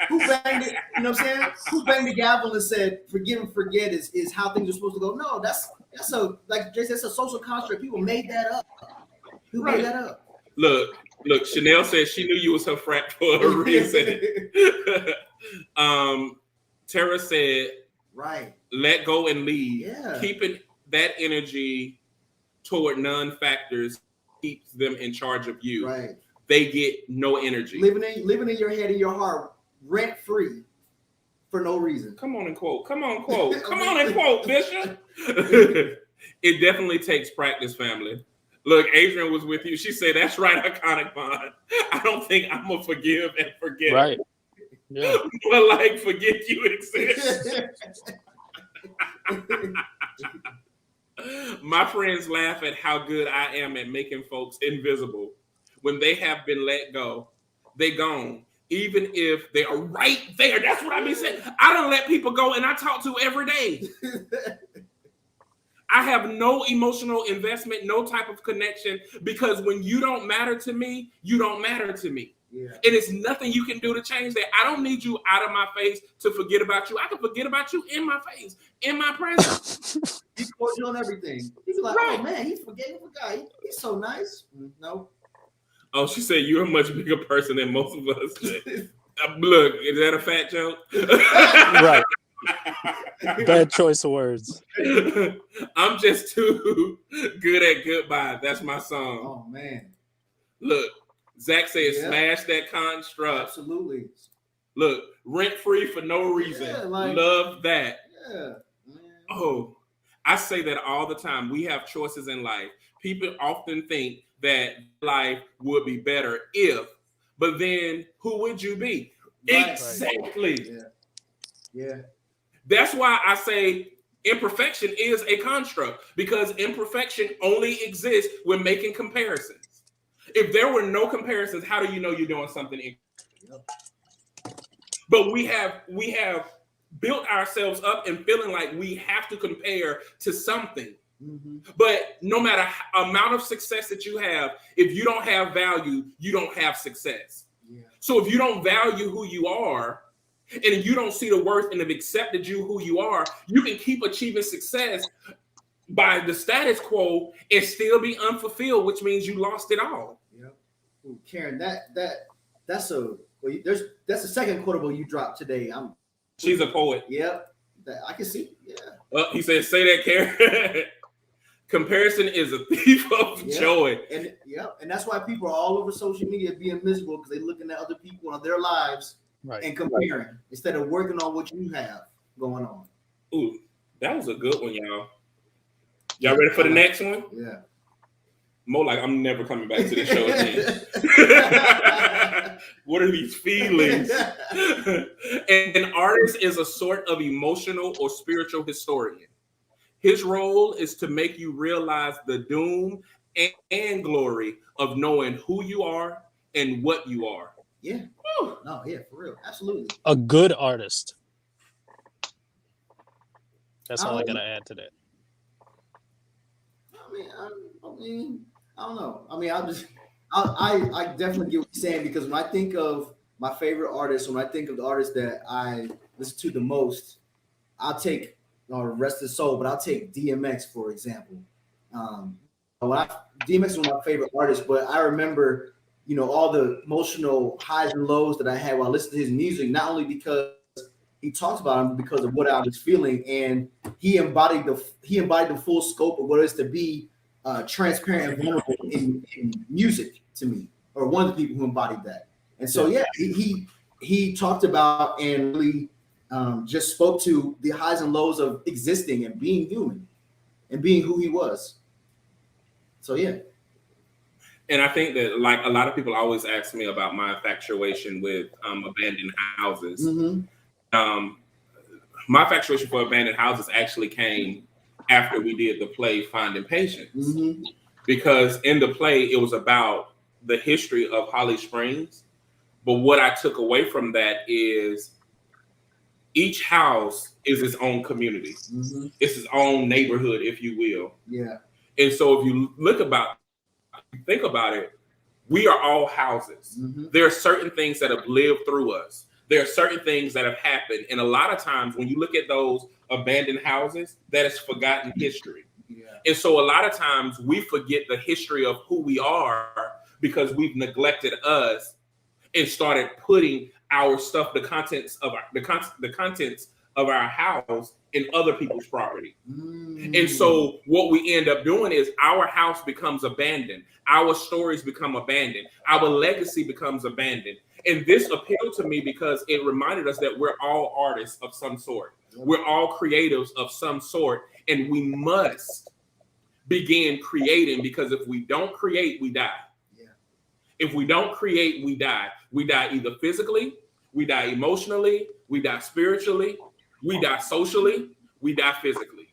who banged it? You know what I'm saying? Who banged the gavel and said forgive and forget is how things are supposed to go? No, that's like Jay said, that's a social construct. People made that up. Who made that up? Look, Chanel said she knew you was her frat for a reason. Tara said, right. Let go and leave. Yeah. Keeping that energy toward non-factors keeps them in charge of you. Right. They get no energy. Living in your head and your heart, rent free, for no reason. Come on and quote, Bishop. It definitely takes practice, family. Look, Adrian was with you. She said, "That's right, iconic bond. I don't think I'm gonna forgive and forget." Right. Yeah. But like, forget you exist. My friends laugh at how good I am at making folks invisible. When they have been let go, they gone. Even if they are right there. That's what I be saying. I don't let people go and I talk to every day. I have no emotional investment, no type of connection, because when you don't matter to me, you don't matter to me. Yeah. And it's nothing you can do to change that. I don't need you out of my face to forget about you. I can forget about you in my face, in my presence. He's quoting on everything. He's like, right. Oh man, he forgot. He's so nice. No. Oh, she said you're a much bigger person than most of us. Look, is that a fat joke? Right. Bad choice of words. I'm just too good at goodbye. That's my song. Oh man. Look, Zach says smash that construct. Absolutely. Look, rent free for no reason. Yeah, love that. Yeah. Man. Oh, I say that all the time. We have choices in life. People often think that life would be better if, but then who would you be? Right. Exactly. Right. Yeah. That's why I say imperfection is a construct, because imperfection only exists when making comparisons. If there were no comparisons, how do you know you're doing something incorrect? But we have built ourselves up and feeling like we have to compare to something. Mm-hmm. But no matter amount of success that you have, if you don't have value, you don't have success. Yeah. So if you don't value who you are, and if you don't see the worth and have accepted you who you are, you can keep achieving success by the status quo and still be unfulfilled, which means you lost it all. Yeah. Ooh, Karen, that's the second quotable you dropped today. She's a poet. Yep. I can see. Yeah. He said, "Say that, Karen." Comparison is a thief of joy. And that's why people are all over social media being miserable, because they're looking at other people and their lives and comparing instead of working on what you have going on. Ooh, that was a good one, y'all. Y'all ready for the next one? Yeah. More like I'm never coming back to this show again. What are these feelings? And an artist is a sort of emotional or spiritual historian. His role is to make you realize the doom and glory of knowing who you are and what you are. Yeah. Woo. No, yeah, for real. Absolutely. A good artist. That's all I gotta add to that. I don't know. I mean, I definitely get what you're saying, because when I think of my favorite artists, when I think of the artists that I listen to the most, I'll take Rest His Soul, but I'll take DMX, for example. DMX is one of my favorite artists, but I remember, all the emotional highs and lows that I had while listening to his music, not only because he talks about him, but because of what I was feeling, and he embodied the full scope of what it is to be transparent and vulnerable in music to me, or one of the people who embodied that. And so, he talked about and really just spoke to the highs and lows of existing and being human and being who he was. So, yeah. And I think that, like, a lot of people always ask me about my infatuation with abandoned houses. Mm-hmm. My infatuation for abandoned houses actually came after we did the play Finding Patience. Mm-hmm. Because in the play, it was about the history of Holly Springs. But what I took away from that is each house is its own community. Mm-hmm. It's its own neighborhood, if you will. Yeah. And so if you think about it, we are all houses. Mm-hmm. There are certain things that have lived through us. There are certain things that have happened. And a lot of times when you look at those abandoned houses, that is forgotten history. Yeah. And so a lot of times we forget the history of who we are because we've neglected us and started putting our stuff, the contents of our house in other people's property. Mm. And so what we end up doing is our house becomes abandoned. Our stories become abandoned. Our legacy becomes abandoned. And this appealed to me because it reminded us that we're all artists of some sort. We're all creatives of some sort. And we must begin creating, because if we don't create, we die. Yeah. If we don't create, we die. We die either physically, we die emotionally, we die spiritually, we die socially, we die physically.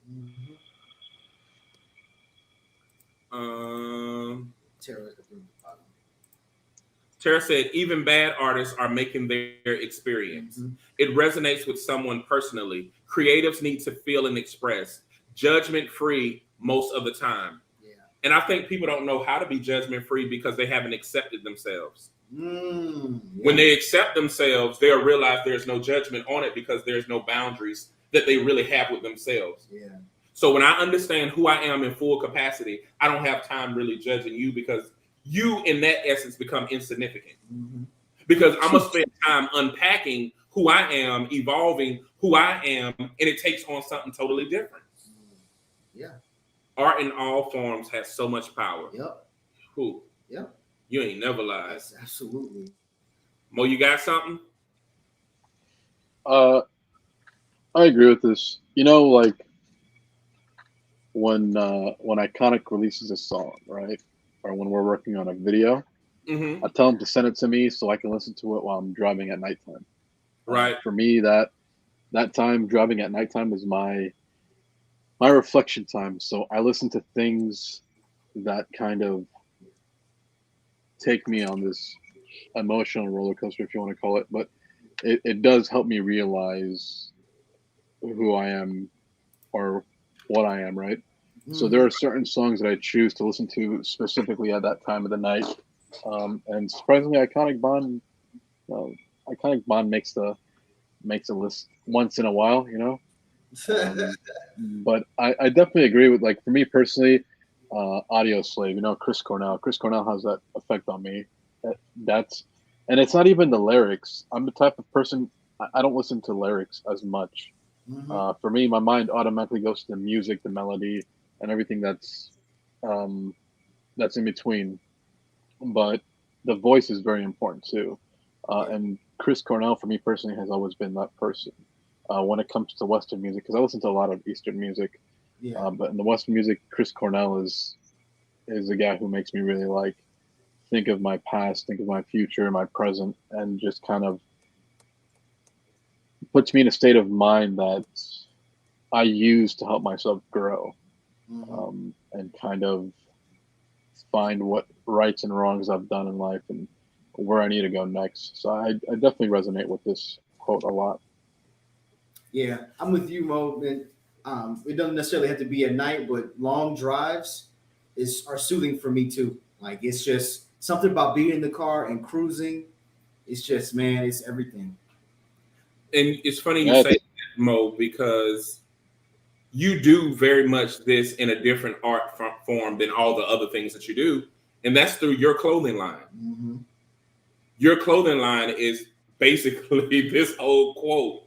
Tara said, even bad artists are making their experience. Mm-hmm. It resonates with someone personally. Creatives need to feel and express. Judgment-free most of the time. Yeah. And I think people don't know how to be judgment-free because they haven't accepted themselves. When they accept themselves, they'll realize there's no judgment on it because there's no boundaries that they really have with themselves. Yeah. So when I understand who I am in full capacity, I don't have time really judging you, because you in that essence become insignificant. Mm-hmm. Because I'm going to spend time unpacking who I am, evolving who I am, and it takes on something totally different. Yeah. Art in all forms has so much power. Yep. Who? Yep. You ain't never lied. Yes, absolutely. Mo, you got something? I agree with this. Like when Iconic releases a song, right? Or when we're working on a video, mm-hmm. I tell them to send it to me so I can listen to it while I'm driving at nighttime. Right. For me, that time driving at nighttime is my reflection time. So I listen to things that kind of take me on this emotional roller coaster, if you want to call it. But it does help me realize who I am or what I am, right? Mm-hmm. So there are certain songs that I choose to listen to specifically at that time of the night. And surprisingly, Iconic Bond makes the list once in a while, but I definitely agree with, like, for me personally, Audio Slave, Chris Cornell has that effect on me. And it's not even the lyrics. I'm the type of person, I don't listen to lyrics as much. Mm-hmm. For me, my mind automatically goes to the music, the melody, and everything that's in between. But the voice is very important too. And Chris Cornell, for me personally, has always been that person when it comes to Western music, because I listen to a lot of Eastern music. Yeah. But in the Western music, Chris Cornell is a guy who makes me really like think of my past, think of my future, my present, and just kind of puts me in a state of mind that I use to help myself grow, and kind of find what rights and wrongs I've done in life and where I need to go next. So I definitely resonate with this quote a lot. Yeah, I'm with you, Mo. And, it doesn't necessarily have to be at night, but long drives are soothing for me too. Like, it's just something about being in the car and cruising. It's just, man, it's everything. And it's funny you say that, Mo, because you do very much this in a different art form than all the other things that you do. And that's through your clothing line. Mm-hmm. Your clothing line is basically this whole quote.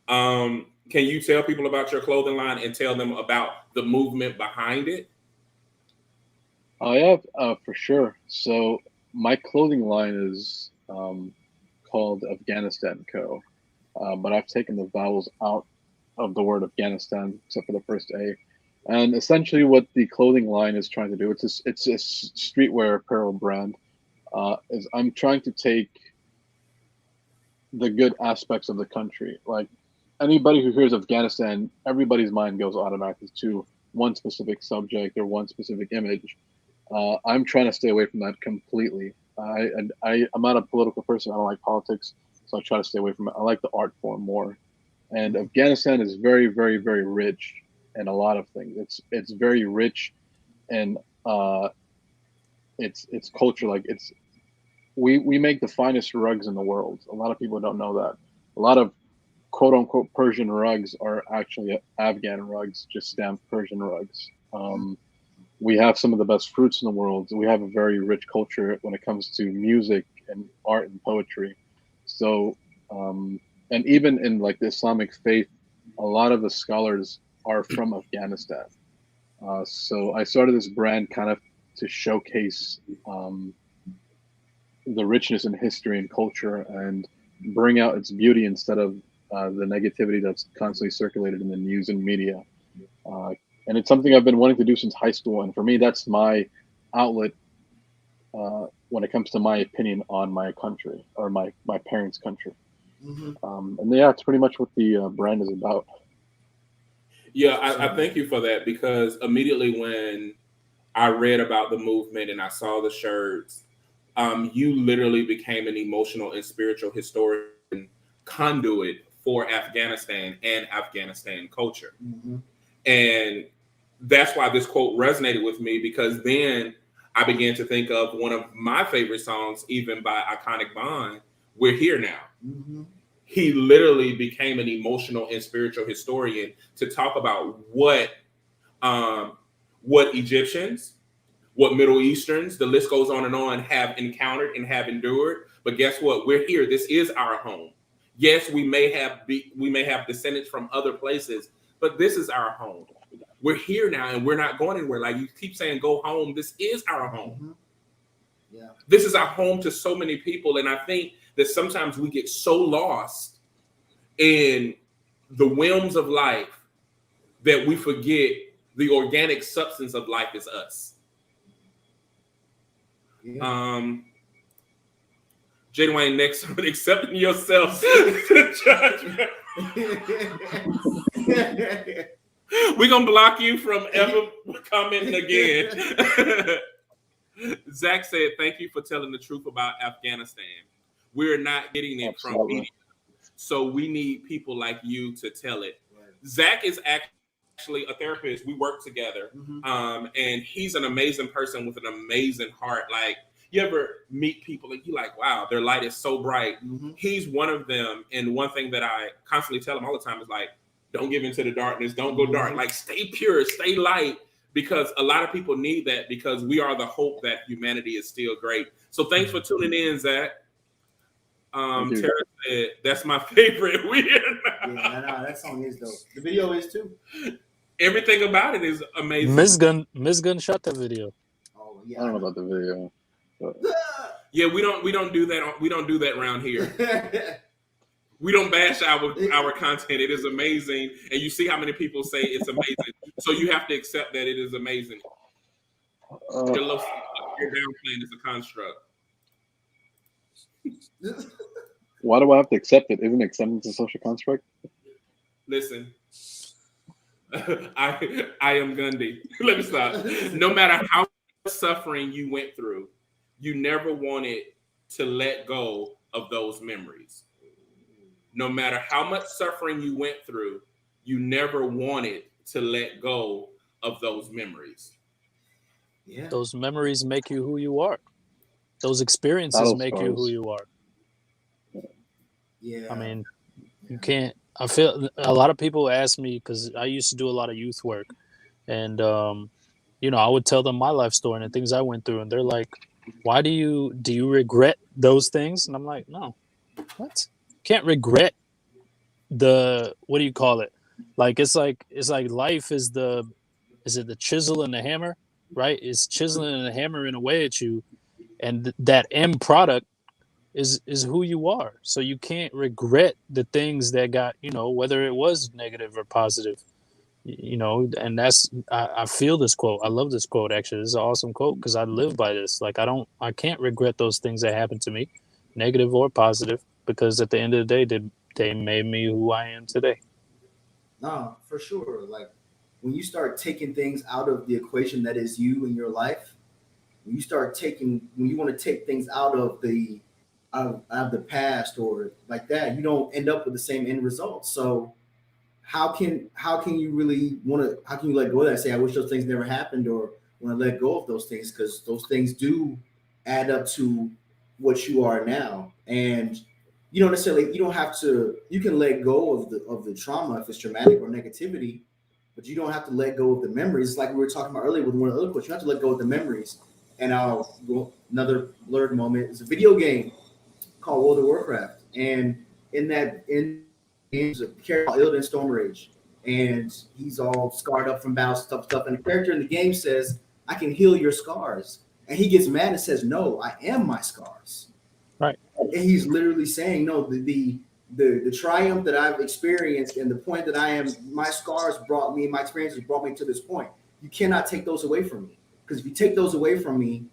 Can you tell people about your clothing line and tell them about the movement behind it? Yeah, for sure. So my clothing line is called Afghanistan Co. But I've taken the vowels out of the word Afghanistan, except for the first A. And essentially what the clothing line is trying to do, it's a streetwear apparel brand, is I'm trying to take the good aspects of the country. Like, anybody who hears Afghanistan, everybody's mind goes automatically to one specific subject or one specific image. I'm trying to stay away from that completely. I'm not a political person. I don't like politics, so I try to stay away from it. I like the art form more. And Afghanistan is very, very, very rich in a lot of things. It's very rich, and its culture. Like, we make the finest rugs in the world. A lot of people don't know that. A lot of quote unquote Persian rugs are actually Afghan rugs, just stamped Persian rugs. We have some of the best fruits in the world. We have a very rich culture when it comes to music and art and poetry. So, and even in like the Islamic faith, a lot of the scholars are from Afghanistan. So I started this brand kind of to showcase the richness in history and culture and bring out its beauty instead of the negativity that's constantly circulated in the news and media. And it's something I've been wanting to do since high school. And for me, that's my outlet when it comes to my opinion on my country or my parents' country. And yeah, it's pretty much what the brand is about. Yeah, I thank you for that, because immediately when I read about the movement and I saw the shirts, you literally became an emotional and spiritual historian conduit for Afghanistan and Afghanistan culture. And that's why this quote resonated with me, because then I began to think of one of my favorite songs, even by Iconic Bond, We're Here Now. He literally became an emotional and spiritual historian to talk about what Egyptians, what Middle Easterns, the list goes on, have encountered and have endured. But guess what? We're here. This is our home. Yes, we may have descendants from other places, but this is our home. We're here now, and we're not going anywhere. Like, you keep saying, go home. This is our home. Yeah. This is our home to so many people. And I think that sometimes we get so lost in the whims of life that we forget the organic substance of life is us. J. Dwayne, next on accepting yourself to judgment. We're going to block you from ever commenting again. Zach said, thank you for telling the truth about Afghanistan. We're not getting it from media. So we need people like you to tell it. Zach is actually a therapist. We work together. And he's an amazing person with an amazing heart. Like, you ever meet people and you're like, wow, their light is so bright. He's one of them. And one thing that I constantly tell him all the time is like, don't give into the darkness. Don't go dark. Like, stay pure, stay light, because a lot of people need that, because we are the hope that humanity is still great. So thanks for tuning in, Zach. Tara said, that's my favorite. Weird. Yeah, that song is dope. The video is too. Everything about it is amazing. Mizghund shot that video. Oh I yeah. don't know about the video. But Yeah, we don't do that. We don't do that around here. We don't bash our content. It is amazing, and you see how many people say it's amazing. So you have to accept that it is amazing. Your downplaying is a construct. why do I have to accept it? Isn't acceptance a social construct? Listen, I am Gundy. Let me stop. No matter how much suffering you went through, you never wanted to let go of those memories. No matter how much suffering you went through, you never wanted to let go of those memories. Yeah. Those memories make you who you are. Those experiences make you who you are. Yeah. I mean, you can't. I feel a lot of people ask me, because I used to do a lot of youth work, and I would tell them my life story and the things I went through, and they're like, "Why do you regret those things?" And I'm like, "No, what? Can't regret the, what do you call it? Like it's like life is the chisel and the hammer, right? It's chiseling and the hammering away at you, and that end product is who you are. So you can't regret the things that got, whether it was negative or positive, and that's, I feel this quote. I love this quote, actually. This is an awesome quote because I live by this. Like I can't regret those things that happened to me, negative or positive, because at the end of the day, they made me who I am today. No, for sure. Like when you start taking things out of the equation that is you in your life, when you want to take things out of the past or like that, you don't end up with the same end result. So how can you really how can you let go of that and say, I wish those things never happened, or want to let go of those things, because those things do add up to what you are now. And you don't have to, you can let go of the trauma if it's traumatic or negativity, but you don't have to let go of the memories. Like we were talking about earlier with one of the other quotes, you have to let go of the memories. And another blurred moment is a video game called World of Warcraft. And in game's a character called Illidan Stormrage. And he's all scarred up from battle stuff. And the character in the game says, I can heal your scars. And he gets mad and says, no, I am my scars. Right. And he's literally saying, no, the triumph that I've experienced and the point that I am, my scars brought me, my experiences brought me to this point. You cannot take those away from me. Because if you take those away from me,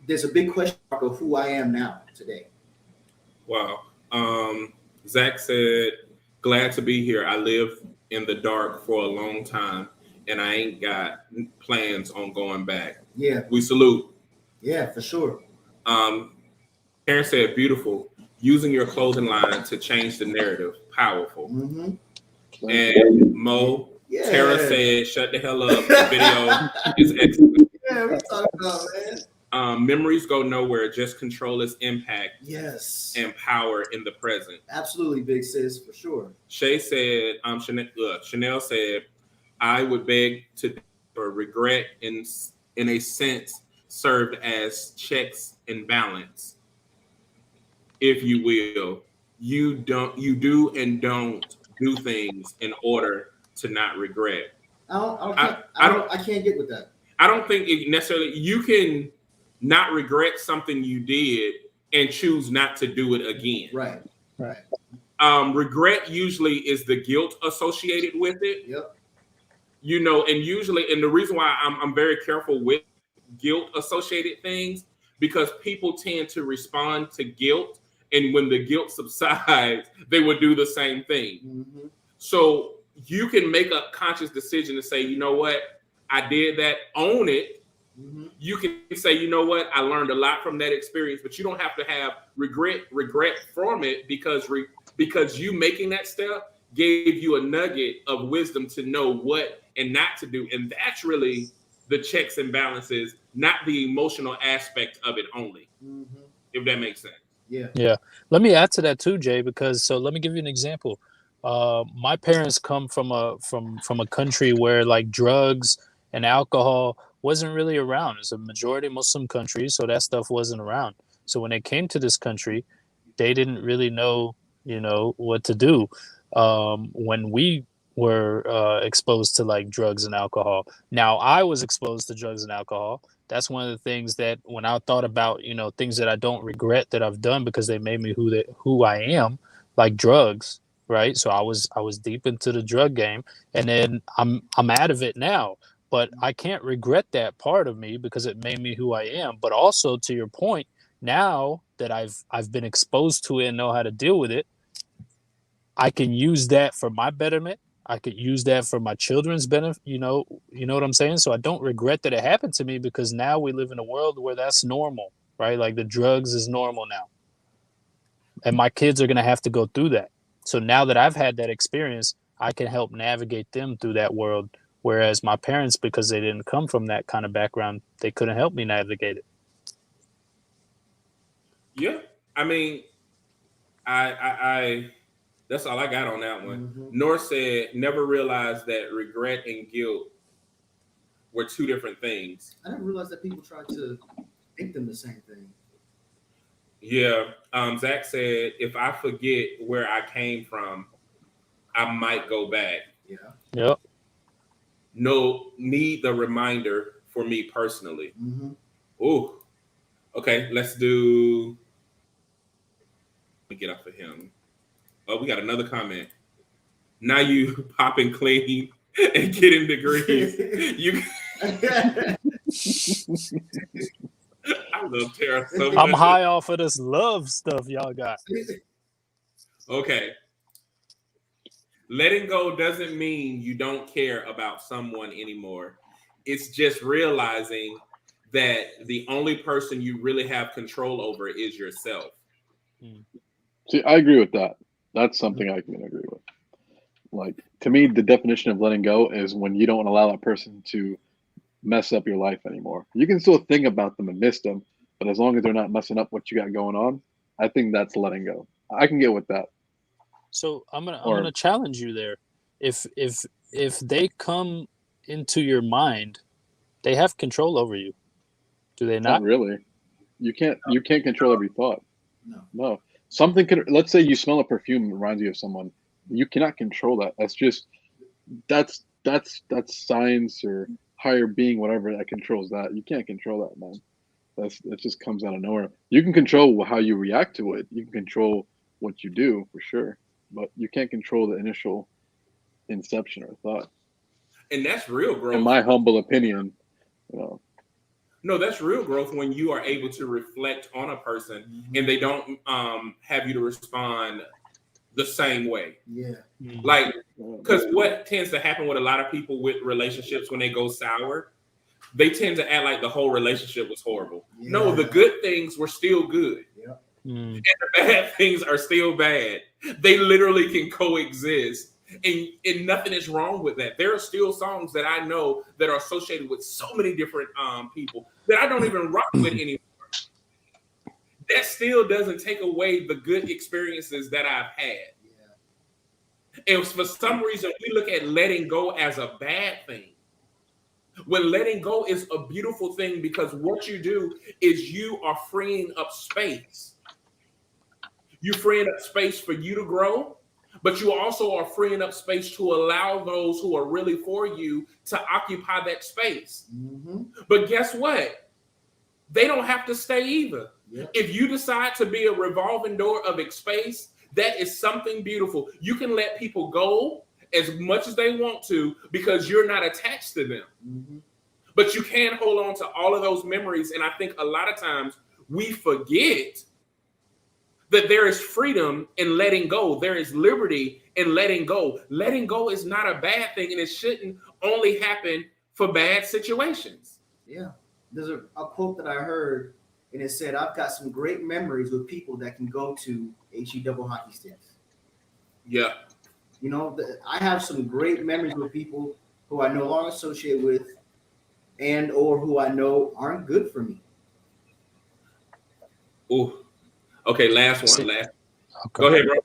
there's a big question mark of who I am now today. Wow. Zach said, glad to be here. I lived in the dark for a long time, and I ain't got plans on going back. Yeah. We salute. Yeah, for sure. Karen said, beautiful. Using your clothing line to change the narrative. Powerful. Mm-hmm. And Mo, yeah. Tara said, shut the hell up. The video is excellent. Yeah, we talking about, man. Memories go nowhere. Just control its impact. Yes. And power in the present. Absolutely, big sis, for sure. Shay said, Chanel said, I would beg to or regret in a sense served as checks and balance. If you will, you do and don't do things in order to not regret. I can't get with that. I don't think necessarily you can not regret something you did and choose not to do it again. Right. Regret usually is the guilt associated with it. Yep. And the reason why I'm very careful with guilt associated things, because people tend to respond to guilt, and when the guilt subsides, they would do the same thing. Mm-hmm. So you can make a conscious decision to say, you know what, I did that, own it. Mm-hmm. You can say, you know what, I learned a lot from that experience, but you don't have to have regret from it, because you making that step gave you a nugget of wisdom to know what and not to do. And that's really the checks and balances, not the emotional aspect of it only, if that makes sense. Yeah. Let me add to that too, Jay, because let me give you an example. My parents come from a country where like drugs and alcohol wasn't really around. It's a majority Muslim country, so that stuff wasn't around. So when they came to this country, they didn't really know, what to do. When we were exposed to like drugs and alcohol. Now I was exposed to drugs and alcohol. That's one of the things that when I thought about, things that I don't regret that I've done because they made me who I am, like drugs, right? So I was deep into the drug game, and then I'm out of it now. But I can't regret that part of me because it made me who I am. But also to your point, now that I've been exposed to it and know how to deal with it, I can use that for my betterment. I could use that for my children's benefit. You know what I'm saying? So I don't regret that it happened to me because now we live in a world where that's normal, right? Like the drugs is normal now. And my kids are going to have to go through that. So now that I've had that experience, I can help navigate them through that world. Whereas my parents, because they didn't come from that kind of background, they couldn't help me navigate it. Yeah. I mean, I that's all I got on that one. Mm-hmm. North said, never realized that regret and guilt were two different things. I didn't realize that people try to make them the same thing. Yeah. Zach said, if I forget where I came from, I might go back. Yeah. Yep. No, need the reminder for me personally. Mm-hmm. Ooh. Okay, let's do. Let me get off of him. Oh, we got another comment. Now you popping clean and getting degrees. You. I love Tara so much. I'm high off of this love stuff y'all got. Okay. Letting go doesn't mean you don't care about someone anymore. It's just realizing that the only person you really have control over is yourself. See, I agree with that. That's something I can agree with. Like, to me, the definition of letting go is when you don't allow that person to mess up your life anymore. You can still think about them and miss them, but as long as they're not messing up what you got going on, I think that's letting go. I can get with that. So I'm gonna challenge you there. If they come into your mind, they have control over you. Do they not? Not really. You can't control every thought. No. Something could, let's say you smell a perfume that reminds you of someone. You cannot control that. That's science or higher being, whatever that controls that. You can't control that, man. That just comes out of nowhere. You can control how you react to it. You can control what you do for sure, but you can't control the initial inception or thought. And that's real growth. In my humble opinion, No, that's real growth when you are able to reflect on a person and they don't have you to respond the same way. Yeah. Like, because what tends to happen with a lot of people with relationships when they go sour, they tend to act like the whole relationship was horrible. Yeah. No, the good things were still good. Yeah. And the bad things are still bad. They literally can coexist. And nothing is wrong with that. There are still songs that I know that are associated with so many different people that I don't even rock with anymore. That still doesn't take away the good experiences that I've had. Yeah. And for some reason, we look at letting go as a bad thing. When letting go is a beautiful thing because what you do is you are freeing up space. You're freeing up space for you to grow. But you also are freeing up space to allow those who are really for you to occupy that space. Mm-hmm. But guess what? They don't have to stay either. Yeah. If you decide to be a revolving door of space, that is something beautiful. You can let people go as much as they want to because you're not attached to them. Mm-hmm. But you can hold on to all of those memories. And I think a lot of times we forget that there is freedom in letting go. There is liberty in letting go. Letting go is not a bad thing, and it shouldn't only happen for bad situations. Yeah. There's a quote that I heard, and it said, I've got some great memories with people that can go to HE double hockey sticks. Yeah. I have some great memories with people who I no longer associate with and or who I know aren't good for me. Ooh. Okay, last one. Okay. Go ahead, bro.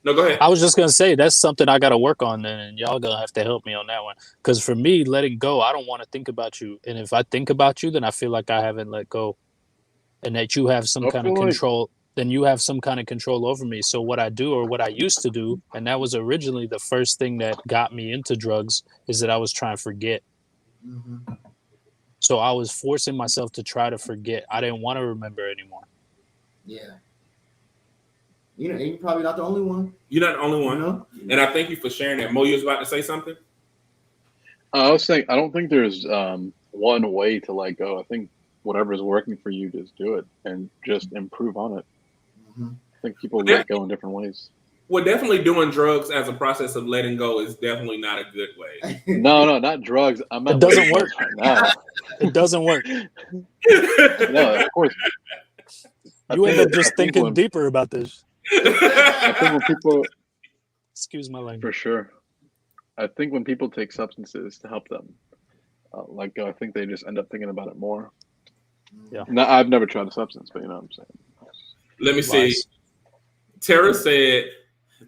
No, go ahead. I was just going to say that's something I got to work on then, and y'all going to have to help me on that one. Because for me, letting go, I don't want to think about you. And if I think about you, then I feel like I haven't let go. And that you have some kind of control. then you have some kind of control over me. So what I do, or what I used to do, and that was originally the first thing that got me into drugs, is that I was trying to forget. Mm-hmm. So I was forcing myself to try to forget. I didn't want to remember anymore. Yeah. You're probably not the only one. You're not the only one. You know? And I thank you for sharing that. Mo, you was about to say something? I was saying, I don't think there's one way to let go. I think whatever is working for you, just do it and just improve on it. Mm-hmm. I think people let go in different ways. Well, definitely doing drugs as a process of letting go is definitely not a good way. No, not drugs. It doesn't work right now. It doesn't work. No, of course. You end up just thinking deeper about this. I think when people, excuse my language. for sure. I think when people take substances to help them let go, I think they just end up thinking about it more. Yeah. No, I've never tried a substance, but you know what I'm saying. Let me see. Tara said,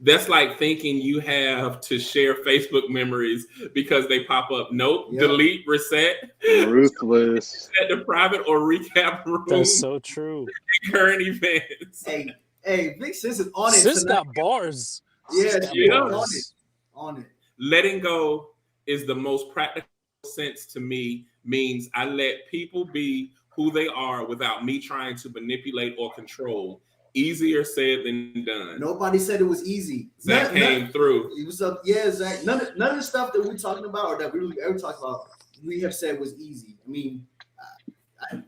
that's like thinking you have to share Facebook memories because they pop up. Nope. Yep. Delete, reset. Ruthless. Set the private or recap room. That's so true. Current events. Hey, Big Sis is on it. Sis got bars. Yeah, she on it. Letting go is the most practical sense to me. Means I let people be who they are without me trying to manipulate or control. Easier said than done. Nobody said it was easy. Zach came through. It was yeah, Zach. None of the stuff that we're talking about or that we really ever talk about, we have said was easy. I mean,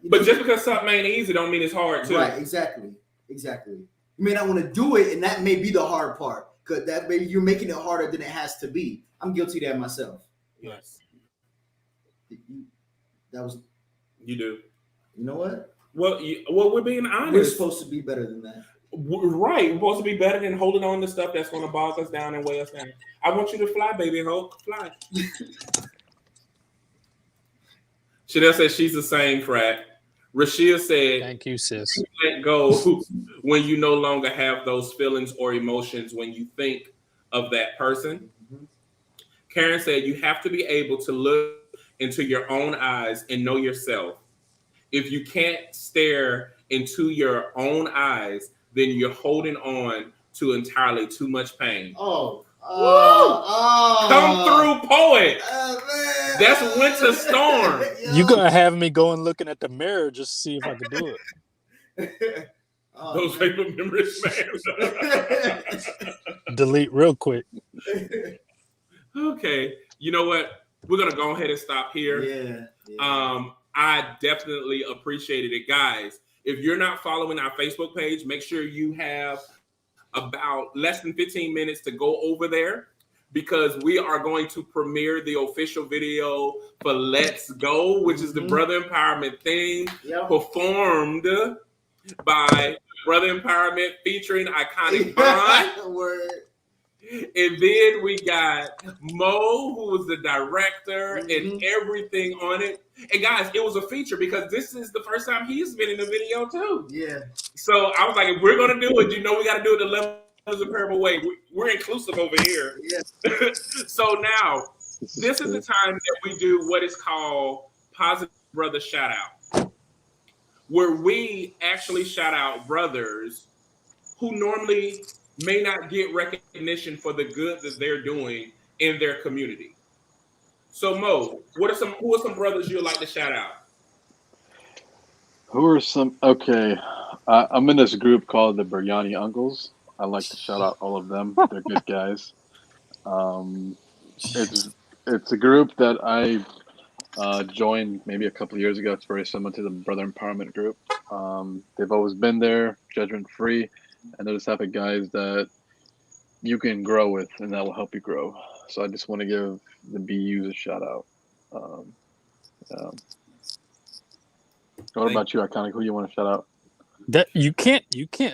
but just because something ain't easy don't mean it's hard too. Right, exactly. You may not want to do it, and that may be the hard part, because that maybe you're making it harder than it has to be. I'm guilty of that myself. Yes. That was. You do. You know what? Well, we're being honest. We're supposed to be better than that. Right. We're supposed to be better than holding on to stuff that's going to bog us down and weigh us down. I want you to fly, baby Hulk. Fly. Chanel says she's the same, Frat. Rashia said, thank you, sis. You let go when you no longer have those feelings or emotions when you think of that person. Mm-hmm. Karen said, you have to be able to look into your own eyes and know yourself. If you can't stare into your own eyes, then you're holding on to entirely too much pain. Come through, poet. That's Winter Storm. You're going to have me going looking at the mirror just to see if I can do it. Those Facebook memories, man. Delete real quick. Okay. You know what? We're going to go ahead and stop here. Yeah. I definitely appreciated it. Guys, if you're not following our Facebook page, make sure you have about less than 15 minutes to go over there because we are going to premiere the official video for Let's Go, which is the Brother Empowerment thing performed by Brother Empowerment featuring Iconic Bond. Word. And then we got Mo, who was the director and everything on it. And guys, it was a feature because this is the first time he's been in a video too. Yeah. So I was like, if we're going to do it, you know, we got to do it the levels of parable way. We're inclusive over here. Yeah. So now, this is the time that we do what is called Positive Brother Shout Out, where we actually shout out brothers who normally may not get recognition for the good that they're doing in their community. So Mo, who are some brothers you'd like to shout out? Who are some? Okay, I'm in this group called the Biryani Uncles. I like to shout out all of them. They're good guys. It's a group that I joined maybe a couple of years ago. It's very similar to the Brother Empowerment group. They've always been there, judgment free. And they're the type of guys that you can grow with and that will help you grow. So I just want to give the BUs a shout out. What about you, Iconic? Who you want to shout out? That you can't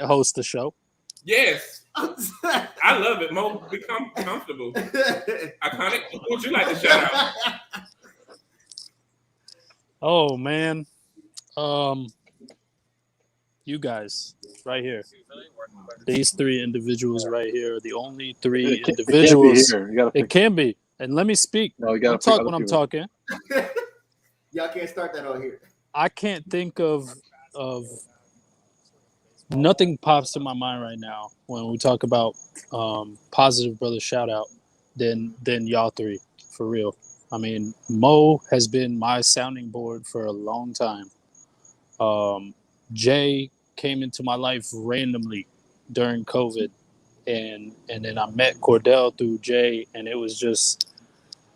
host the show. Yes. I love it. Mo, become comfortable. Iconic, who would you like to shout out? Oh man. You guys right here. These three individuals right here are the only three individuals. It can be. And let me speak. No, you talk when I'm talking. Y'all can't start that on here. I can't think of nothing pops to my mind right now when we talk about positive brother shout out than y'all three, for real. I mean, Mo has been my sounding board for a long time. Jay came into my life randomly during COVID, and then I met Cordell through Jay, and it was just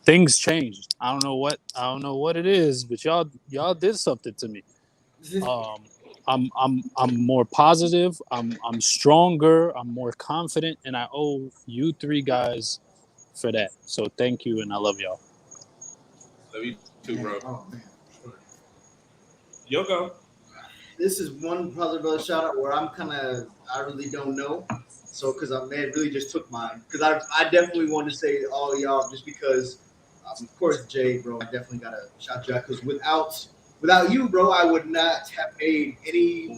things changed. I don't know what it is, but y'all did something to me. I'm more positive. I'm stronger. I'm more confident, and I owe you three guys for that. So thank you, and I love y'all. Love you too, bro. Oh man, sure. You'll go. This is one brother shout out where I really don't know. So because I really just took mine, because I definitely want to say all y'all just because of course Jay, bro, I definitely gotta shout you out, because without you, bro, I would not have made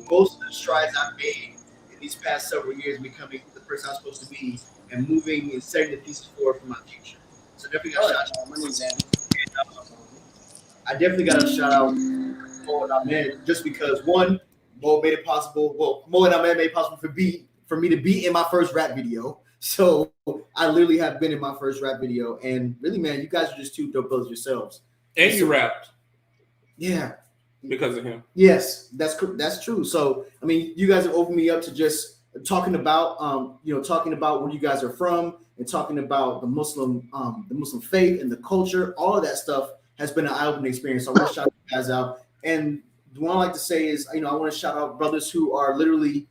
most of the strides I've made in these past several years, becoming the person I'm supposed to be and moving and setting the pieces forward for my future. So definitely got to shout out. My name's Andy. I definitely got to shout out Mo and Ahmed, just because one, Mo made it possible. Well, Mo and Ahmed made it possible for me to be in my first rap video. So I literally have been in my first rap video, and really, man, you guys are just two dope brothers yourselves. And you rapped. Yeah. Because of him. Yes, that's true. So, I mean, you guys have opened me up to just talking about where you guys are from, and talking about the Muslim faith and the culture. All of that stuff has been an eye-opening experience. So I want to shout you guys out. And what I like to say is, I want to shout out brothers who are literally,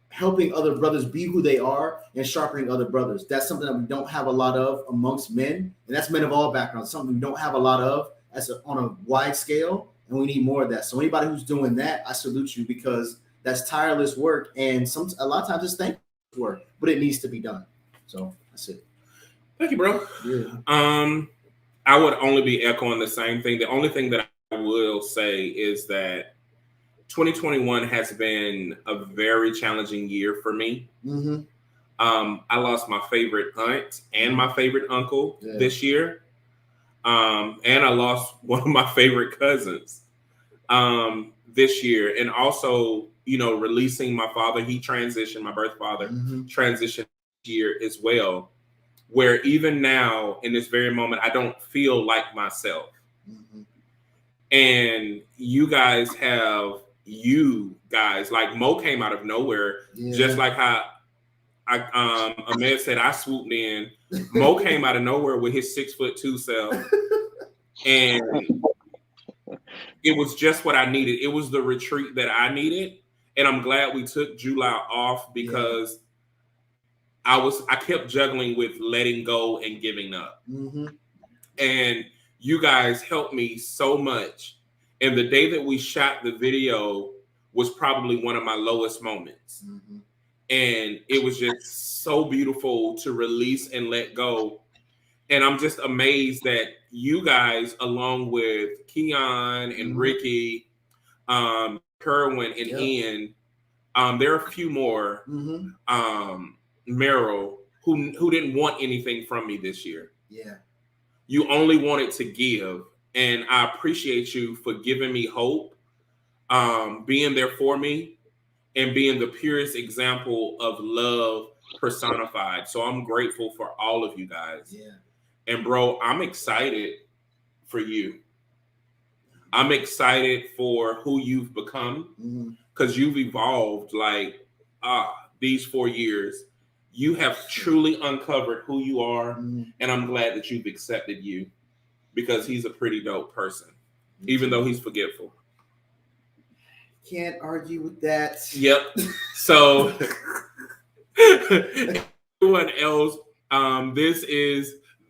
helping other brothers be who they are and sharpening other brothers. That's something that we don't have a lot of amongst men, and that's men of all backgrounds. Something we don't have a lot of on a wide scale, and we need more of that. So anybody who's doing that, I salute you, because that's tireless work, and a lot of times it's thankless work, but it needs to be done. So that's it. Thank you, bro. Yeah. I would only be echoing the same thing. The only thing that I will say is that 2021 has been a very challenging year for me. Mm-hmm. I lost my favorite aunt and my favorite uncle this year. And I lost one of my favorite cousins this year. And also, releasing my father. He transitioned, my birth father, transitioned this year as well, where even now in this very moment, I don't feel like myself. Mm-hmm. And you guys, like Mo came out of nowhere, just like how Ahmed said, I swooped in. Mo came out of nowhere with his 6'2" self, and it was just what I needed. It was the retreat that I needed, and I'm glad we took July off, because I kept juggling with letting go and giving up, and you guys helped me so much. And the day that we shot the video was probably one of my lowest moments. Mm-hmm. And it was just so beautiful to release and let go. And I'm just amazed that you guys, along with Keon and Ricky, Kerwin and Ian, there are a few more, Meryl, who didn't want anything from me this year. Yeah. You only wanted to give. And I appreciate you for giving me hope, being there for me, and being the purest example of love personified. So I'm grateful for all of you guys. Yeah. And bro, I'm excited for you. I'm excited for who you've become, because you've evolved like these 4 years. You have truly uncovered who you are, and I'm glad that you've accepted you, because he's a pretty dope person, even though he's forgetful. Can't argue with that. Yep. So everyone else,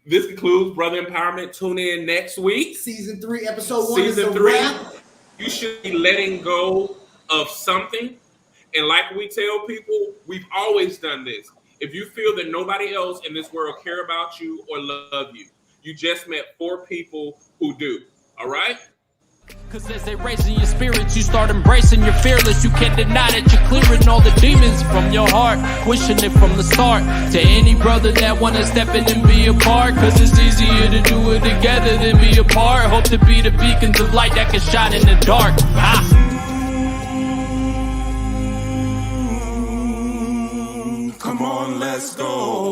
this concludes Brother Empowerment. Tune in next week. Season 3, episode 1 Season is a 3. wrap. You should be letting go of something. And like we tell people, we've always done this. If you feel that nobody else in this world care about you or love you, you just met 4 people who do. All right? Cause as they raising your spirits, you start embracing your fearless. You can't deny that you're clearing all the demons from your heart, wishing it from the start. To any brother that wanna step in and be a part, cause it's easier to do it together than be apart. Hope to be the beacons of light that can shine in the dark. let's go.